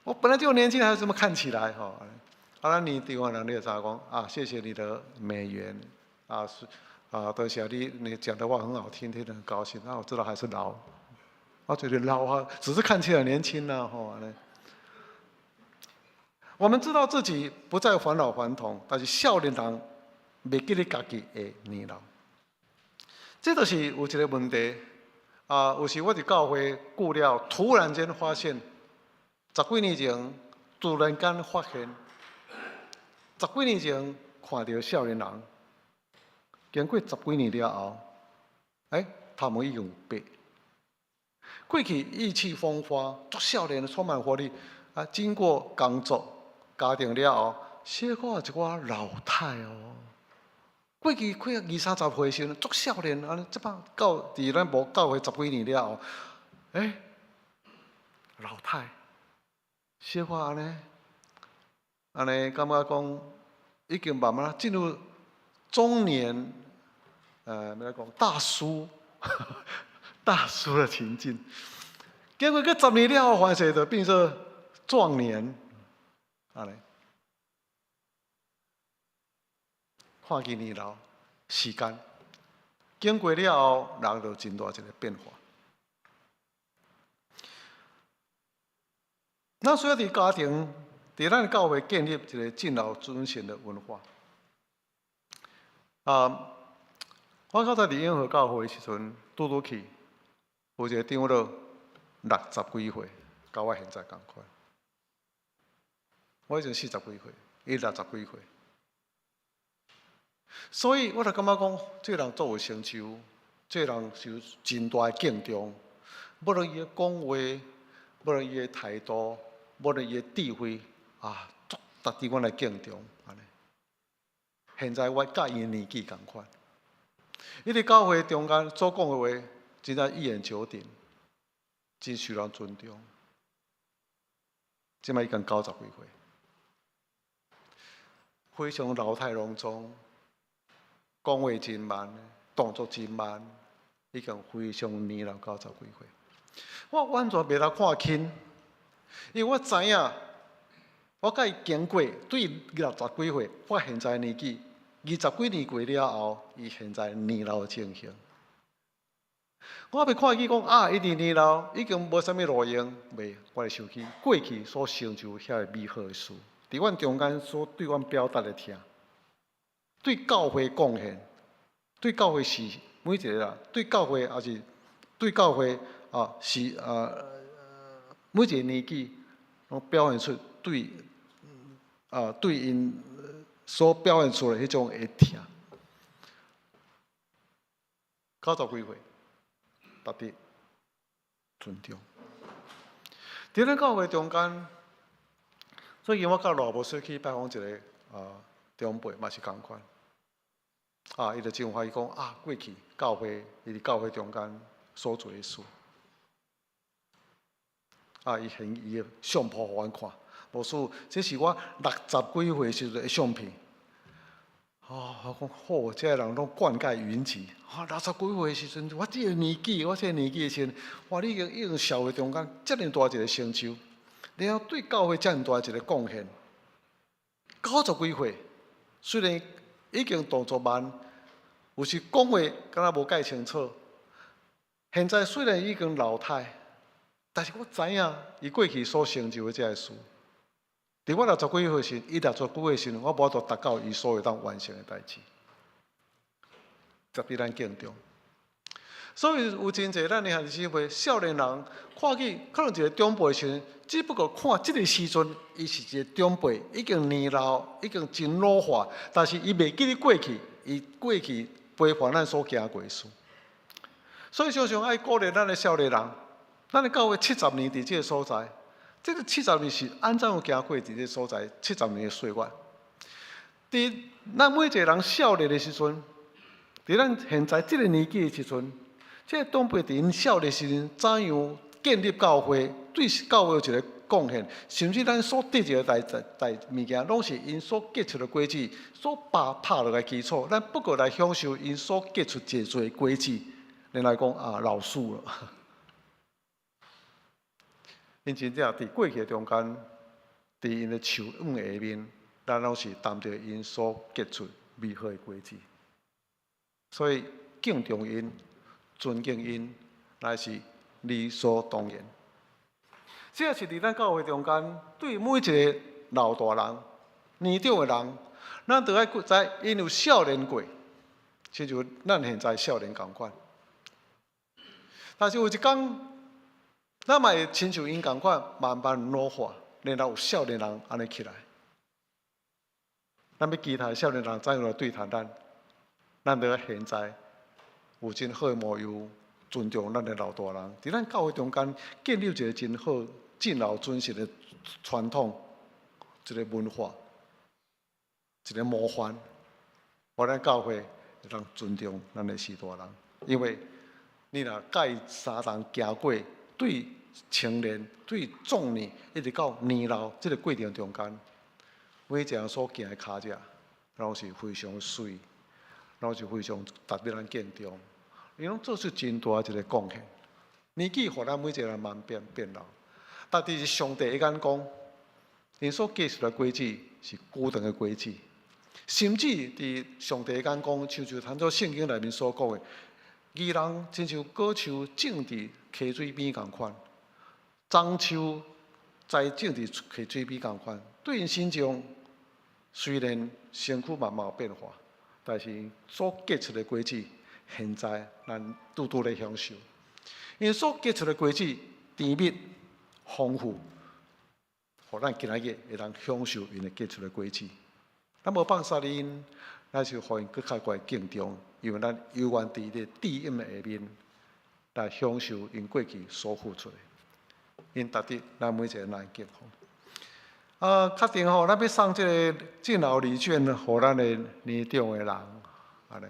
我本来就年轻，还怎么看起来那你台湾人你就知讲谢谢你的美元多谢你讲的话很好听，听得很高兴。我知道还是老，我觉得老只是看起来年轻我们知道自己不再返老还童，但是少年人袂记得家己的年老，这就是有一个问题。有时我伫教会久了，突然间发现，10几年前突然间发现，10几年前看到少年人，经过10几年了后，他们已经有变。过去意气风发，足少年充满活力，经过工作、家庭了后，小可一寡老态哦。过去快20、30岁时，足少年，即摆伫咱无教会10几年了后，老态，小可安尼感觉讲已经慢慢进入中年，要讲大叔，大叔的情境。经过10年了后，反正就变成壮年，安尼。看见年老，时间经过了后，人就真大一个变化。咱需要伫家庭、伫伫咱教会建立一个敬老尊贤的文化。我较早伫永和教会的时阵，拄去有一个长老60几岁，甲我现在同款。我已经40几岁，伊60几岁，所以我就感觉讲，这个人作为成就，这个人是有真大的敬重。无论伊的讲话，无论伊的态度，无论伊的智慧，值得我来敬重。安尼，现在我甲伊年纪同款，伊伫教会中间所讲的话，真正一言九鼎，真受人尊重。即摆已经90几岁，非常老态龙钟，讲话真慢，动作真慢，已经非常年老90几岁。我完全袂当看轻，因为我知影，我甲伊经过，对60几岁，我现在年纪20几年过了后，伊现在年老的情形。我要看伊讲伊伫年老，已经无啥物路用，袂，我会想起过去所成就遐个美好的事，伫阮中间所对阮表达的听，对教会贡献，对教会是每一个人，对教会也是对教会是每一个年纪拢表现出对对因所表现出来迄种会听，90几岁。值得尊重。伫咱教会中间，最近我甲罗牧师去拜访一个长辈，嘛是同款。伊就真欢喜讲过去教会，伊伫教会中间所做的事，伊现伊的相簿互阮看。牧师，这是我60几岁时阵的相片。我讲好，这个人拢冠盖云集。60几岁时阵，我这个年纪，的时阵，你已经社会中间遮尔大一个成就，然后对教会遮尔大一个贡献。90几岁，虽然已经动作慢，有时讲话敢若无介清楚。现在虽然已经老态，但是我知影伊过去所成就的这个事。伫我60几岁时，伊60几岁时，我无法度达到伊所有当完成的代志，值得咱敬重。所以有真侪咱的孩子姊妹、少年人，看去可能一个长辈时，只不过看这个时阵，伊是一个长辈，已经年老，已经真老化，但是伊袂记得过去，伊过去陪伴咱所行过的事。所以常常爱鼓励咱的少年人，咱的教会70年伫这个所在。这个70年是安怎样行过伫这所在70年的岁月？伫咱每一个人少年的时阵，伫咱现在这个年纪的时阵，这个长辈伫因少年时阵怎样建立教会，对教会有一个贡献，甚至咱所得着的物件，拢是因所结出的果子，所拍落来基础，咱不过来享受因所结出这多果子，咱来讲老树了。因真正伫过去中间，伫因的树荫下面，咱拢是担着因所结出美好的果子。所以敬重因、尊敬因，乃是理所当然。这也是伫咱教会中间，对每一个老大人、年长的人，咱都爱知因有少年过，亲像咱现在少年同款。但是有一天，咱嘛会亲像因共款，慢慢老化，然后有少年人安尼起来。咱要期待少年人怎样来对谈咱？咱得现在有真好的模样，尊重咱的老大人，伫咱教会中间建立一个真好敬老尊贤的传统，一个文化，一个模范，互咱教会让尊重咱的士大人，因为你若甲伊三人行过。对青年、对壮年，一直到年老这个过程中间，每一个人所行的脚迹，拢是非常水，拢是非常值得咱敬重。伊拢做出真大一个贡献。年纪互咱每一个人慢变老，但是上帝一眼讲，因所结出来果子是久长的果子，甚至伫上帝一眼讲，像谈做圣经内面所讲的。义人亲像果树种伫溪水边共款，樟树在政治溪水比共款，对因心中虽然身躯慢慢有变化，但是所结出的果子，现在咱拄拄咧享受。因所结出的果子甜蜜、丰富，互咱今仔日会当享受因的结出的果子。咱无放杀因，咱就互因更较怪敬重，因为咱永远伫咧知音的下面来享受因过去所付出的，因值得咱每一个人来敬奉。确定吼，咱要送这个敬老礼券，互咱的年长的人，安尼。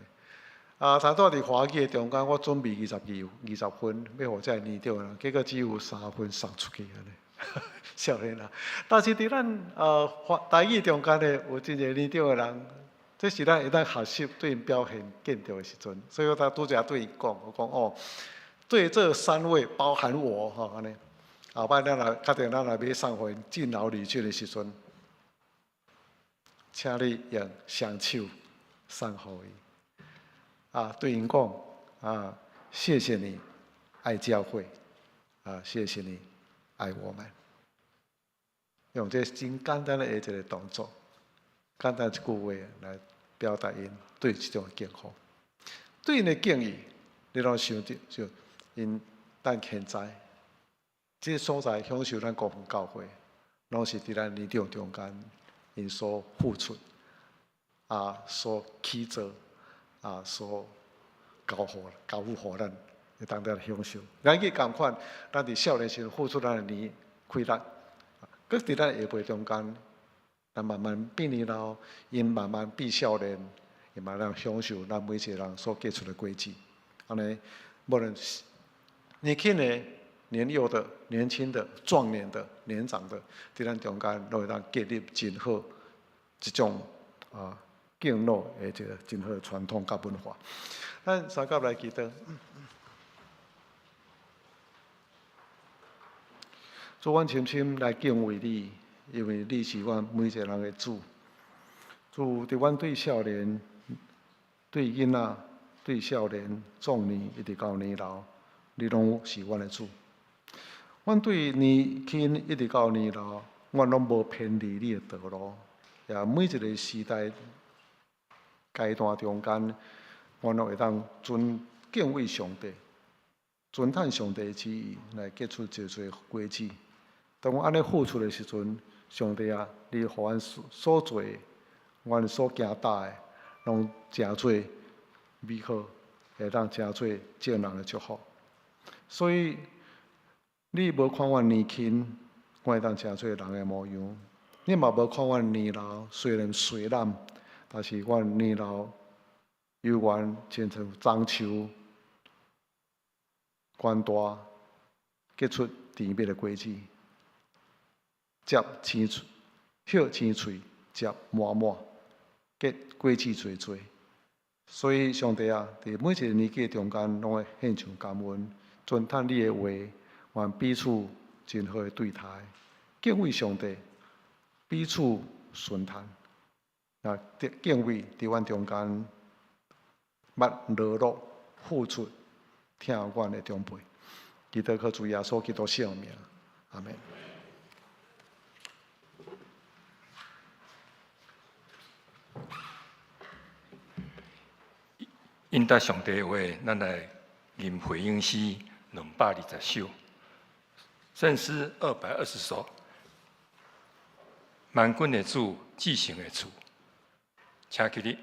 头拄伫华语的中间，我准备20分，要互这年长的人，结果只有3分送出去安尼。少年人，但是伫咱台语中间呢，有真侪年长的人，这是咱会当学习对因表现敬重的时阵，所以我拄则对伊讲，我讲哦，对这3位包含我吼安尼。后摆咱来确定咱来要送互因敬老礼券的时阵，请你用双手送互伊。对因讲谢谢你爱教会，谢谢你爱我们。用这真简单的一个动作，简单一句话来表达因对这种敬奉，对因的敬意，你拢想着就因咱现在这所在享受咱国父教会，拢是伫咱年长中间因所付出，所起造，所交付互咱，会当得享受。咱去共款，咱伫少年时付出咱的年快乐。搁伫咱下辈中间，咱慢慢变年老，因慢慢变少年，也慢慢享受咱每一个人所结出的果子。安尼，无论年轻的、年幼的、年轻的、壮年的、年长的，伫咱中间都会当建立真好一种敬老的一个真好的传统甲文化。咱三甲来祈祷。主，阮深深来敬畏你，因为你是阮每一个人的主。主，伫阮对少年、对囡仔、对少年、壮年，一直到年老，你拢是阮的主。阮对年轻一直到年老，阮拢无偏离你的道路。也每一个时代阶段中间，阮拢会当敬畏上帝，尊叹上帝的旨意，来结出真侪果子。当阮安尼付出的时阵，上帝啊，你互阮所做，阮所行踏的，拢真侪美好，会当真侪正人的祝福。所以，你无看阮年轻，阮会当真侪人的模样；你嘛无看阮年老，虽然衰烂，但是阮年老犹原亲像樟树，悬大，结出甜蜜的果子。结青翠，叶青翠，结满满，结果子侪侪。所以上帝啊，伫每一个年纪中间，拢会献上感恩，尊叹你的话，愿彼此真好的对待，敬畏上帝，彼此顺叹。敬畏伫阮中间，捌劳碌付出，听阮的长辈，祈祷靠主耶稣基督圣名，阿门。应答上帝的话，咱来吟回应诗220首，圣诗220首。万军的主，至圣的主，请起立。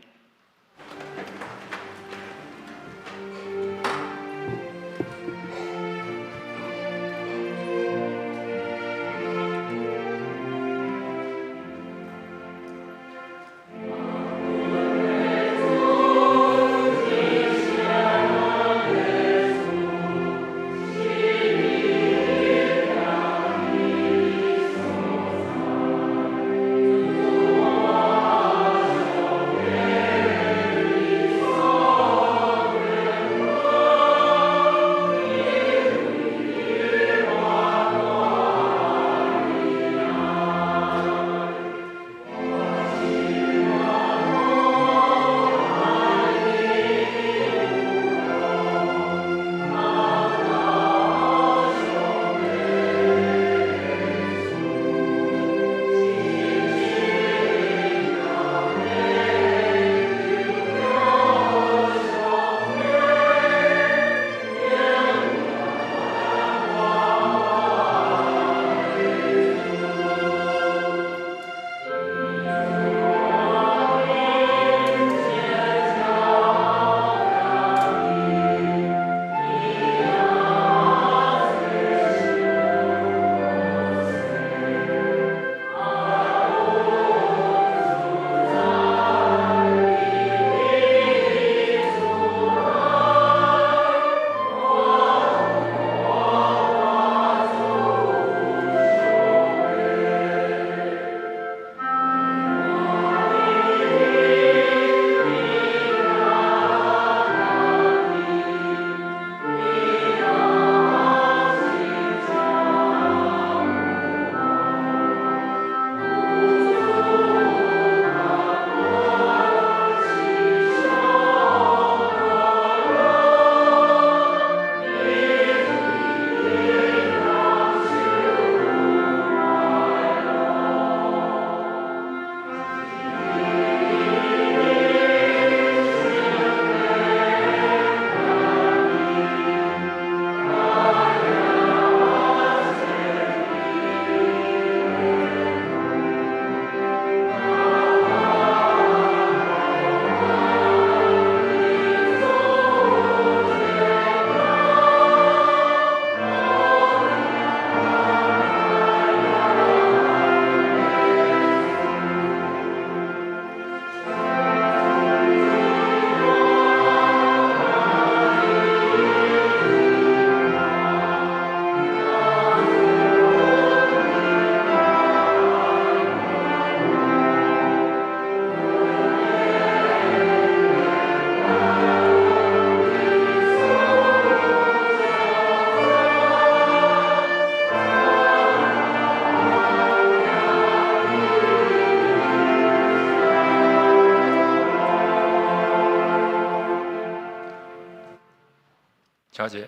请坐。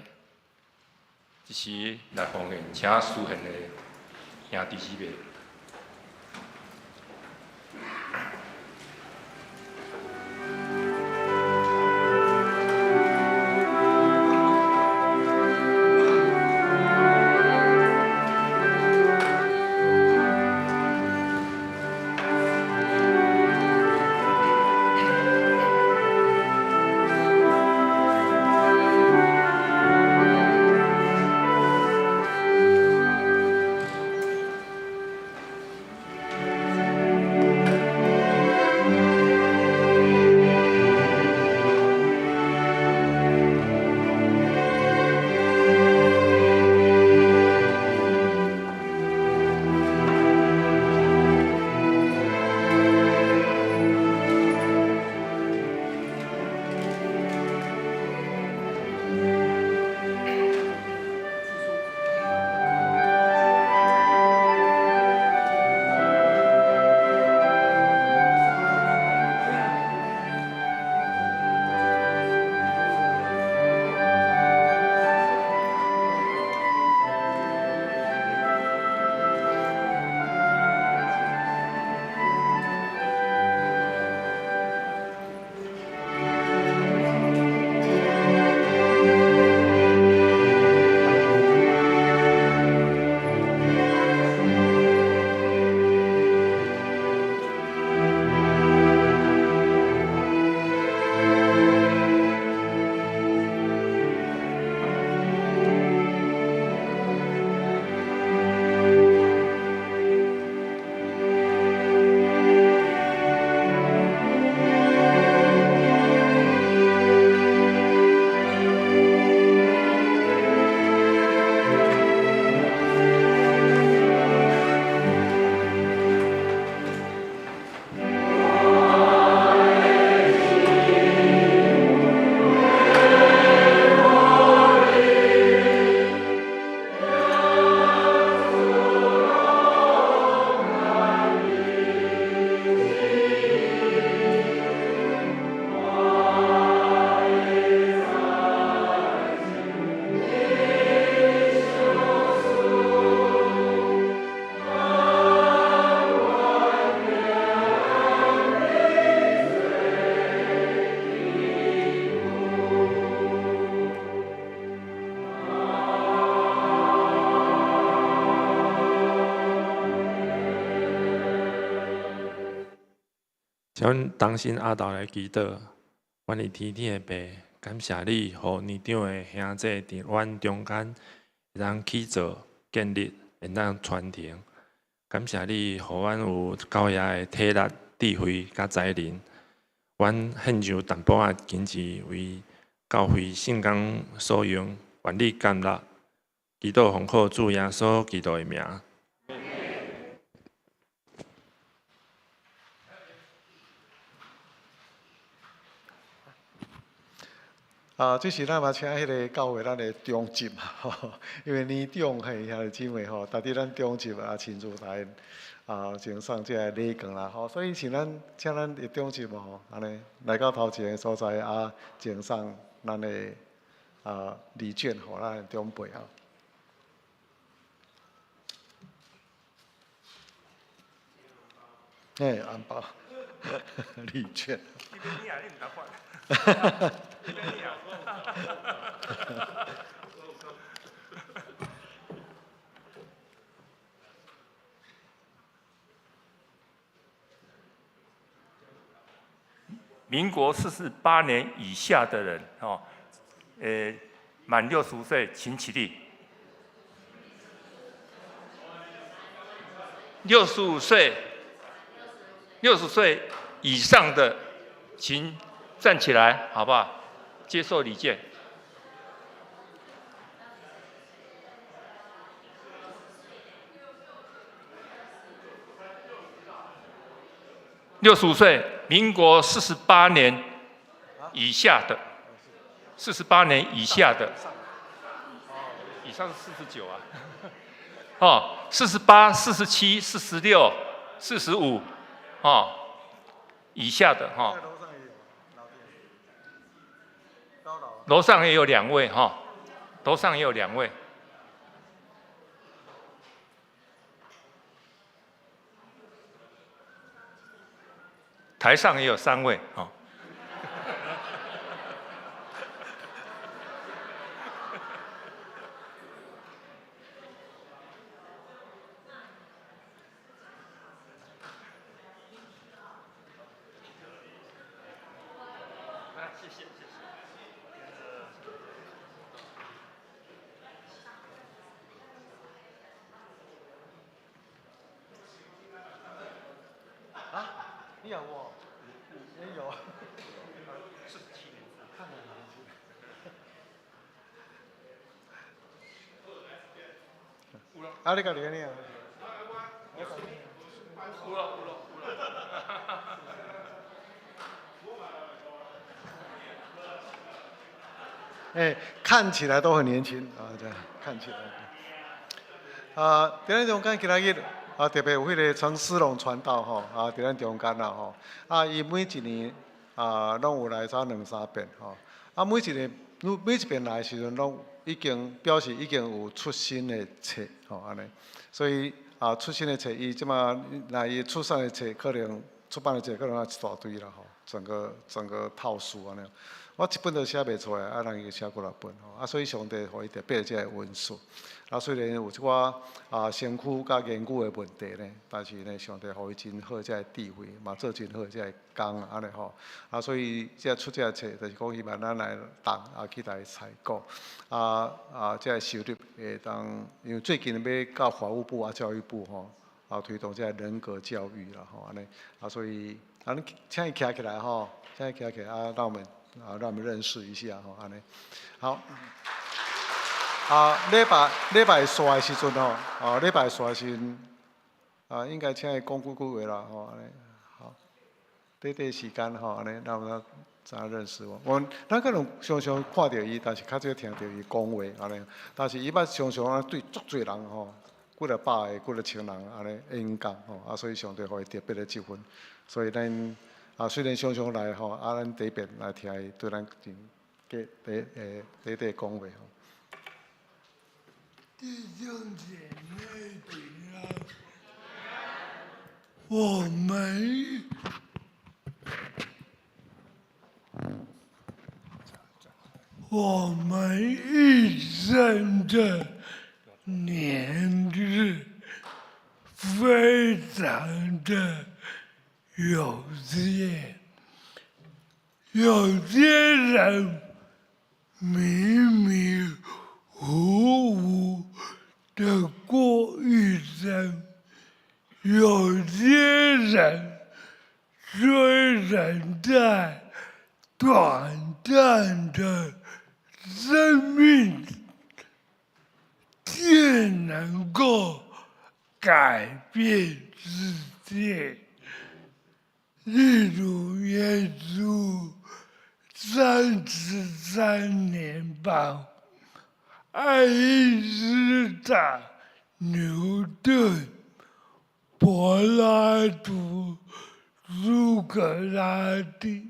这时来奉献，请书宪的兄弟姊妹。阮当心阿道来祈祷，阮伫天天的爸，感谢你，互年长的兄弟伫阮中间，会当起造建立，会当传承。感谢你，互阮有教爷的体力、智慧甲才能。阮献上淡薄仔金钱为教会圣工所用，愿你甘纳。祈祷奉靠主耶稣基督的名。这是咱嘛请迄个教会咱的中级吼，因为年长嘿兄弟姊妹吼，逐日咱中级亲自来赠送这个礼券啦吼，所以请咱的中级吼，安尼来到头前的所在赠送咱的礼券互咱的长辈吼。红包，礼券。民国48年以下的人，满65岁，请起立。65岁以上的，请站起来，好不好？接受礼券。65岁，民国48年以下的，48年以下的，以上是49啊。哦，48、47、46、45，哦，以下的哈。楼上也有2位哈，楼上也有2位，台上也有3位，哦。谢谢。你有我，也有。47年次，看得很年轻。啊，你家己个呢？有了。哎，看起来都很年轻啊，这样看起来。伫咱中间今仔日特别有迄个陈思龙传道吼，伫咱中间啦吼。伊每一年拢有来差2、3遍吼。每一遍来的时阵，拢已经表示已经有出新的册吼安尼。所以出新的册，伊即马来伊出产的册，可能出版的册可能一大堆啦吼，整个套书安尼。我一本都写袂出来，人伊写几啊本吼，所以上帝互伊特别即个文书。虽然有一寡身躯甲言语的问题呢，但是呢，上帝互伊真好即个智慧，嘛做真好即个工安尼吼。所以即出即个册，就是讲希望咱来读去来采购即个收入会当，因为最近要到法务部教育部吼，推动即个人格教育啦吼安尼。所以你请伊徛起来吼，请伊徛起来让我们认识一下吼，安尼好。礼拜刷的时阵吼，礼拜刷的时阵应该请伊讲几句话啦吼，安尼好。短时间吼，安尼让我们才认识我。咱可能常常看到伊，但是较少听到伊讲话安尼。但是伊捌常常对足侪人吼，几了百个、几了千人安尼演讲吼，所以上帝互伊特别的积分。所以咱虽然常常来吼，咱第一遍来听伊对咱真短讲话吼。弟兄姐妹平安，我们一生的年日非常的有限，有些人迷迷糊糊的过一生，有些人虽然在短暂的生命却能够改变世界，例如耶稣33年半。爱因斯坦、牛顿、柏拉图、苏格拉底，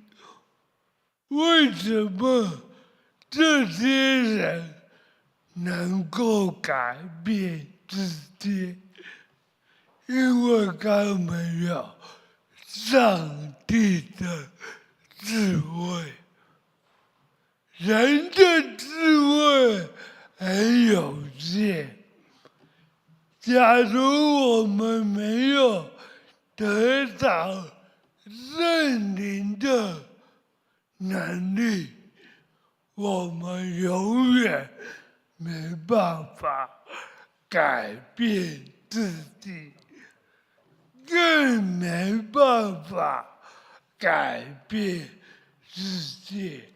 为什么这些人能够改变世界？因为他们有上帝的智慧，人的智慧很有限。假如我们没有得到圣灵的能力，我们永远没办法改变自己，更没办法改变世界。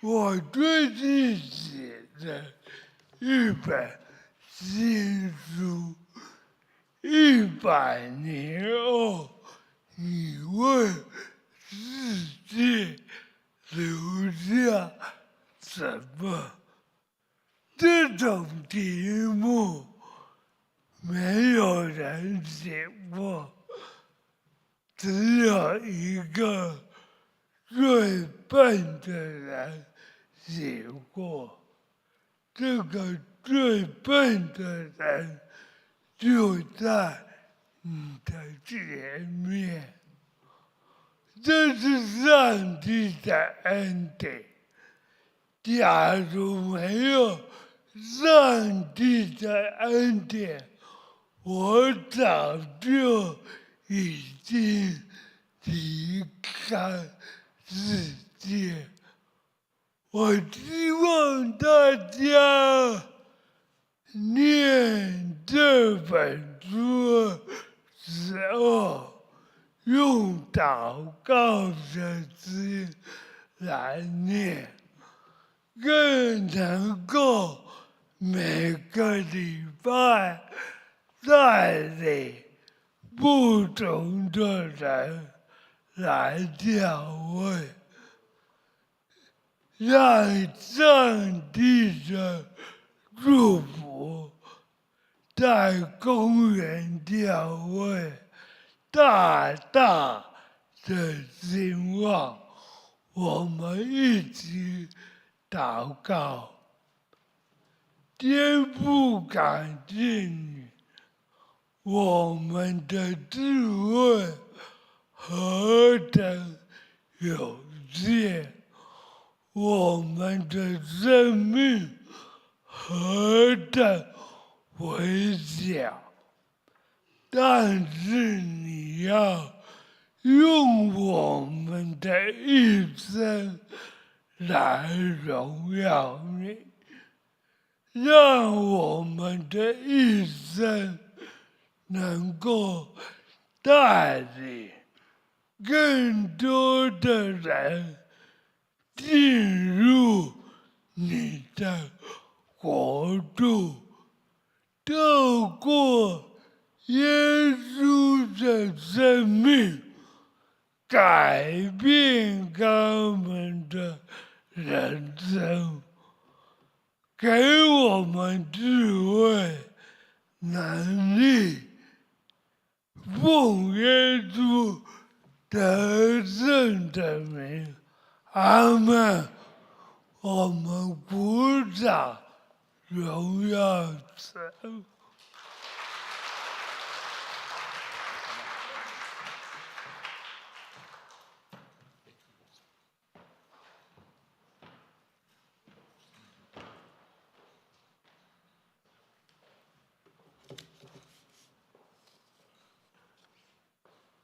我最近写的一本新书，100年后你为世界留下什么？这种题目没有人写过，只有一个最笨的人写过。这个最笨的人就在你的前面。这是上帝的恩典。假如没有上帝的恩典，我早就已经离开世界。我希望大家念这本书的时候，用祷告的心来念，更能够每个礼拜带领不同的人来教会，让上帝的祝福在公园教会大大的兴旺。我们一起祷告。天父，感谢你，我们的智慧何等有限，我们的生命何等微小，但是你要用我们的一生来荣耀你，让我们的一生能够带领更多的人进入你的国度，透过耶稣的生命改变他们的人生，给我们智慧、能力，奉耶稣得胜的名，阿门。我们鼓掌，荣耀神。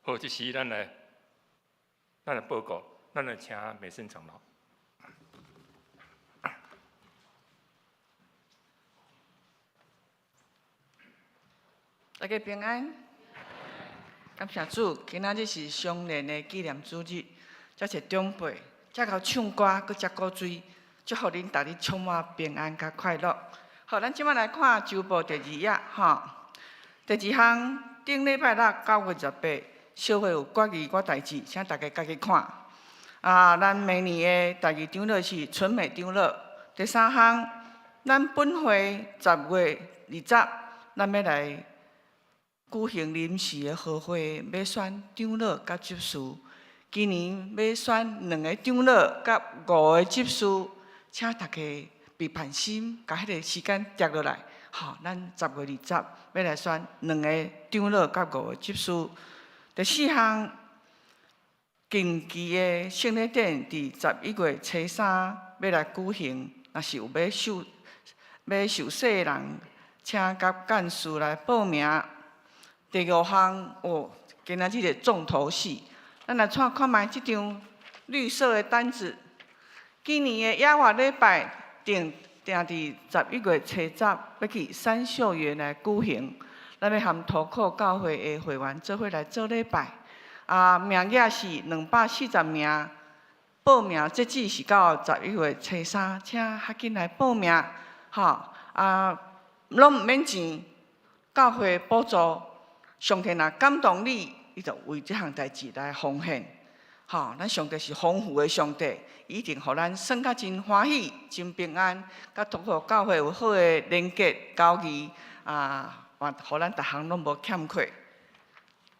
好，这时咱来报告，咱来请美圣长老。大家平安，感谢主。今仔日是相连的纪念主日，这是长辈，才够唱歌，佮食果水，祝福恁大日充满平安甲快乐。好，咱即摆来看周报第2页，吼。第2项，顶礼拜六9月18，社会有决议我代志，请大家家己看。咱明年的第2长老是春美长老。第3项，咱本会10月20，咱要来举行临时的和会，要选长老甲执事。今年要选2个长老甲5个执事，请大家别烦心，甲迄个时间定落来。好，咱10月20要来选2个长老甲5个执事。第4项，近期的圣礼典伫11月初3要来举行，若是有要受洗的人，请甲干事来报名。第5项，今仔日的重头戏，咱来看卖这张绿色的单子。今年的雅华礼拜定伫11月初10要去三秀园来举行，咱要含土库教会的会员做伙来做礼拜。名额是240名，报名截止是到11月初3，请较紧来报名。拢毋免钱，教会补助。上帝若感动你，伊就为这项代志来奉献。咱上帝是丰富的上帝，一定互咱算甲真欢喜、真平安，甲透过教会有好的连结、交谊，互咱逐项拢无欠缺。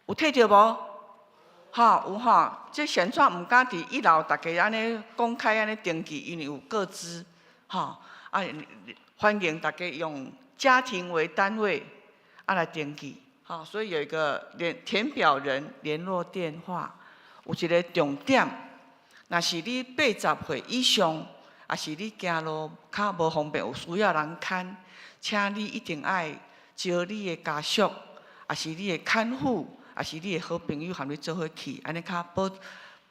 有摕到无？有这现在毋敢伫1楼大家安尼公开安尼登记，因为有个资。啊，欢迎大家用家庭为单位来登记。好，所以有一个填表人联络电话，有一个重点，若是你80岁以上，也是你行路较无方便，有需要人看，请你一定爱招你的家属，也是你的看护，也是你的好朋友，含你做伙去，安尼较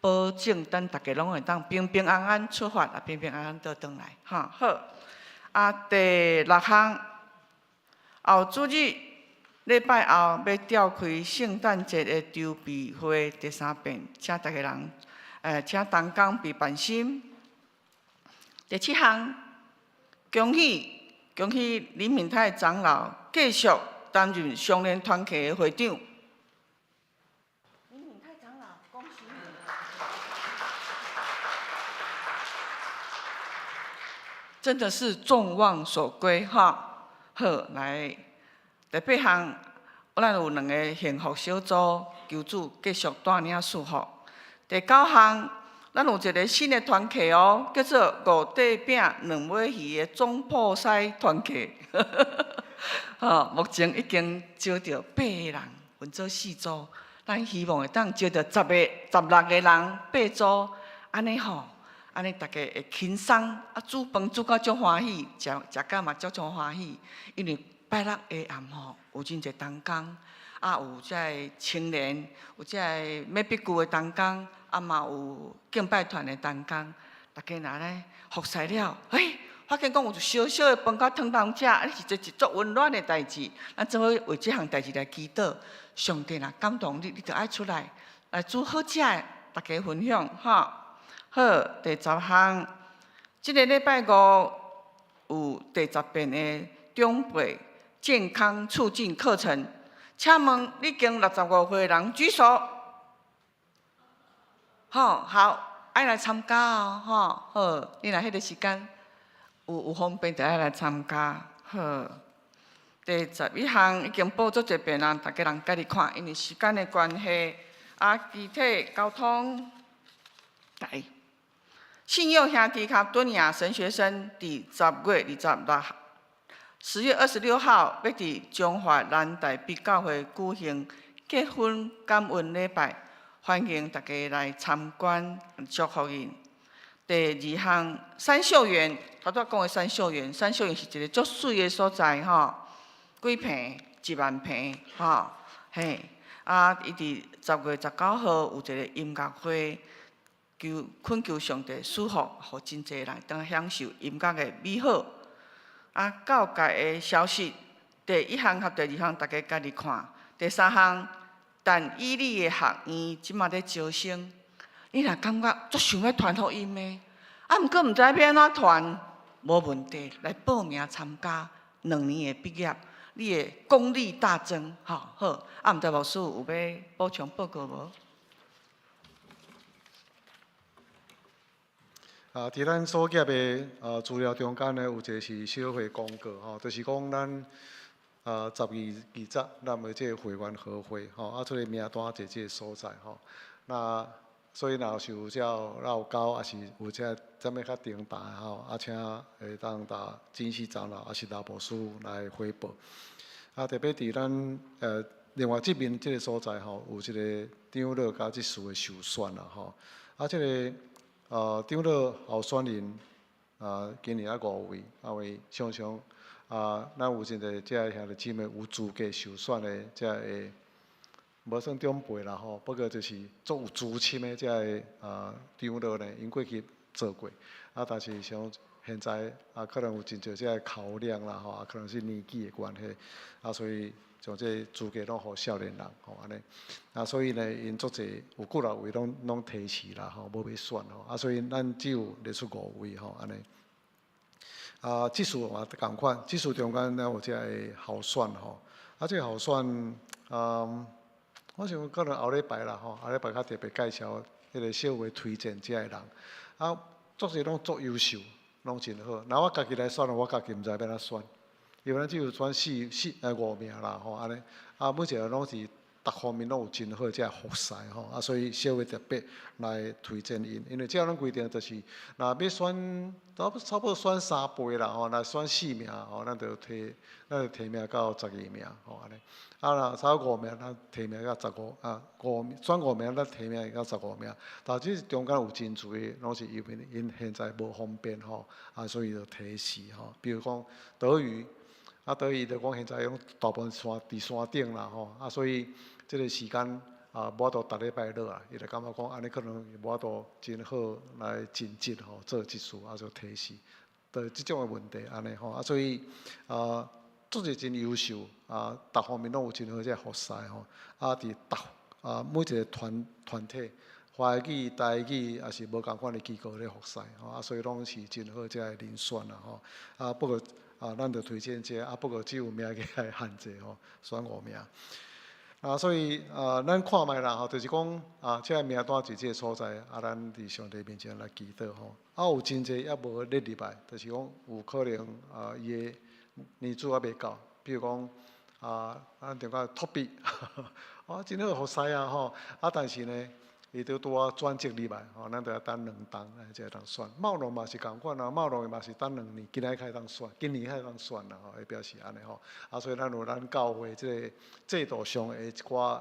保证等大家拢会当平平安安出发，也平平安安倒转来。哈，好。啊，第6项，后主日礼拜后要召开圣诞节的筹备会第3遍，请大家人，请同工备办心。第7项，恭喜林明泰长老继续担任相连团契的会长。林明泰长老，恭喜你！真的是众望所归哈！好，来第8项，咱有2个幸福小组，求主继续带领祝福。第9项，咱有一个新的团契哦，叫做五块饼2尾鱼的总铺师团契。目前已经招到8个人，分做4组，咱希望会当招到16个人8组，安尼吼。安尼大家会轻松，煮饭煮到足欢喜，食到嘛足欢喜。因为拜6下暗吼，有真侪同工，有遮青年，有遮要必具的同工，嘛有敬拜团的同工。大家若咧服侍了，发现讲有小小的饭到汤通食，是一足温暖的代志。咱做伙为这项代志来祈祷，上帝若感动你，你就爱出来煮好食的，大家分享哈。好，第10项，这个礼拜5有第10遍的长辈健康促进课程，请问已经65岁的人举手。好，爱来参加哦，好，你若迄个时间有方便，就爱来参加。好，第11项已经报足一遍啦，大家人家己看，因为时间的关系，具体交通来。信佑兄弟及敦雅神学生，伫10月26号要伫中华南大必教会举行结婚感恩礼拜，欢迎大家来参观，祝福因。第2项，三秀园，头拄讲的三秀园是一个足水的所在吼，几坪1万坪吼，嘿，伊伫10月19号有一个音乐会。恳求上帝赐福，互真侪人当享受音乐的美好。教界的消息，第1项和第2项大家家己看。第3项，但以理的学院即马咧招生，你若感觉足想要传福音的，毋过毋知要安怎传，无问题，来报名参加2年的毕业，你的功力大增。好，毋知牧师有要补充报告无？伫咱所夹的资料中间呢，有一个是小会公告吼，就是讲咱12、20咱的这个会员合会吼，出个名单在这个所在吼。那所以若是有有交，也是有这怎么较重大吼，请会当打金丝长老，也是老牧师来汇报。特别伫咱另外这边这个所在吼，有一个长老甲这事的受选啦吼，这个。长老候选人今年5位，为常常咱有真侪遮兄弟姊妹有资格受选的，遮个无算长辈啦吼，不过就是足有资深的遮个长老呢，因过去做过，但是像现在可能有真侪遮个考量啦吼，可能是年纪的关系，所以。像这资格拢互少年人吼安尼，所以呢，因足侪有几落位拢提示啦吼，无要选吼，所以咱只有列出5位吼安尼。这次嘛共款，这次中间咱有这个候选吼，这个候选我想可能后礼拜啦吼，后礼拜较特别介绍迄个小会推荐这个人，足侪拢足优秀，拢真好。那我家己来选，我家己毋知要怎选。因为咱只有选5名啦，吼安尼，每一个拢是各方面拢有真好遮服侍吼，所以社会特别来推荐因，因为这咱规定就是，若要选差不多选3倍啦吼，若选4名吼，咱就提名到12名吼安尼。若差5名，咱提名到15选5名，咱提名到15名。但即中间有真侪，拢是因为因现在无方便吼，所以就提示吼。比如讲德语，德语就讲现在用大部分伫山顶啦吼，所以即个时间无法度逐礼拜落啊，伊就感觉讲安尼可能无法度真好来尽职吼，做即事就提示，对即种诶问题安尼吼，所以做者真优秀各方面拢有真好遮服侍吼，伫每一个团体，华语、台语也是无共款诶机构咧服侍吼，所以拢是真好遮诶人选啦吼，不过咱着推荐者，不过只有名额来限制吼，选5名。所以咱看觅啦吼，就是讲这个名单伫即个所在，咱伫上帝面前来祈祷吼。有真济也无列入来，就是讲有可能伊个年资也未够，比如讲咱就讲托比，真好服侍吼，但是呢，伊拄啊转职入来吼，咱就要等2档才会当选。茂龙嘛是共款茂龙嘛是等2年，今年开当选，今年开当选啦吼，会表示安尼吼。所以咱有咱教会即个制度上的一寡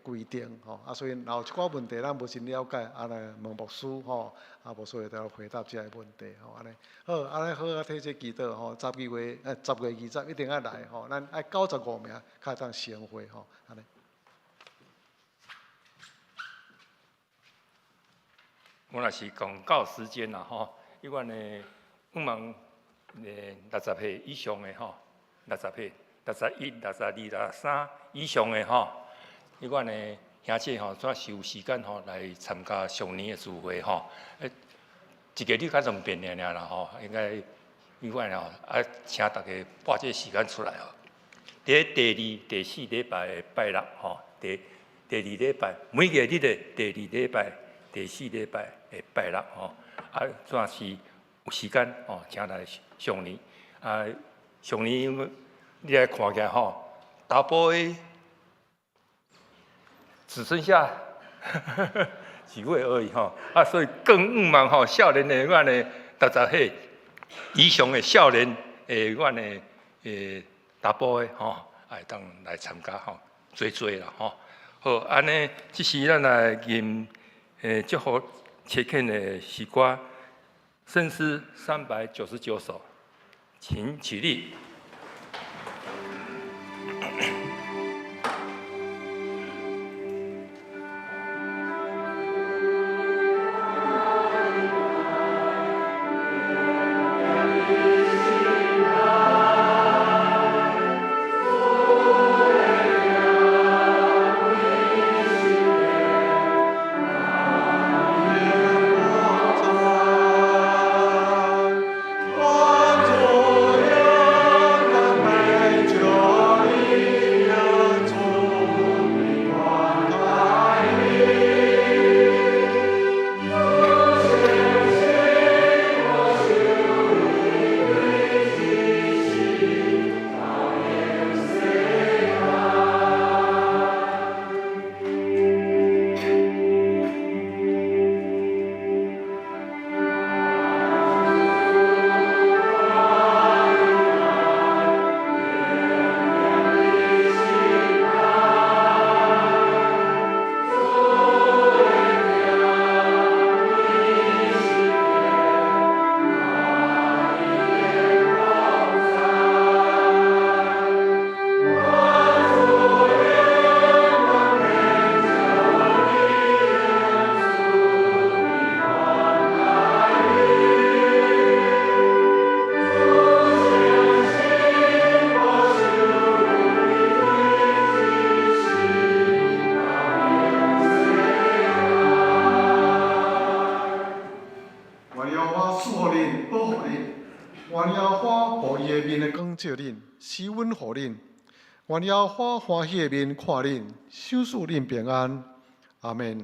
规定吼，所以若有一寡问题咱无真了解，来问牧师吼，牧师会当回答即个问题吼，安尼好，安尼好替这祈祷吼，10月20一定要来吼，咱爱95名才当先会吼，安尼。我若是讲到时间啦吼，伊阮呢希望60岁以上的吼，60岁、61、62、63以上的吼，伊阮呢兄弟吼，怎是有时间吼来参加上年的聚会吼？一个礼拜总变尔啦吼，应该伊阮吼请大家拨这时间出来吼。第2、第4礼拜的拜六吼，第2礼拜每个日的第2礼拜、第4礼拜的拜六吼，怎是有时间吼，请来上年上年你来看起来吼，大部的只剩下几位而已吼，所以更希望吼少年的阮的60岁以上的少年阮的大部的吼，会当来参加吼，多啦吼。好，安尼即时咱来吟祝福切恳的诗歌，圣诗399首，请起立。照恁，施恩互恁，愿耶和华欢喜的面看恁，赏赐恁平安。阿门。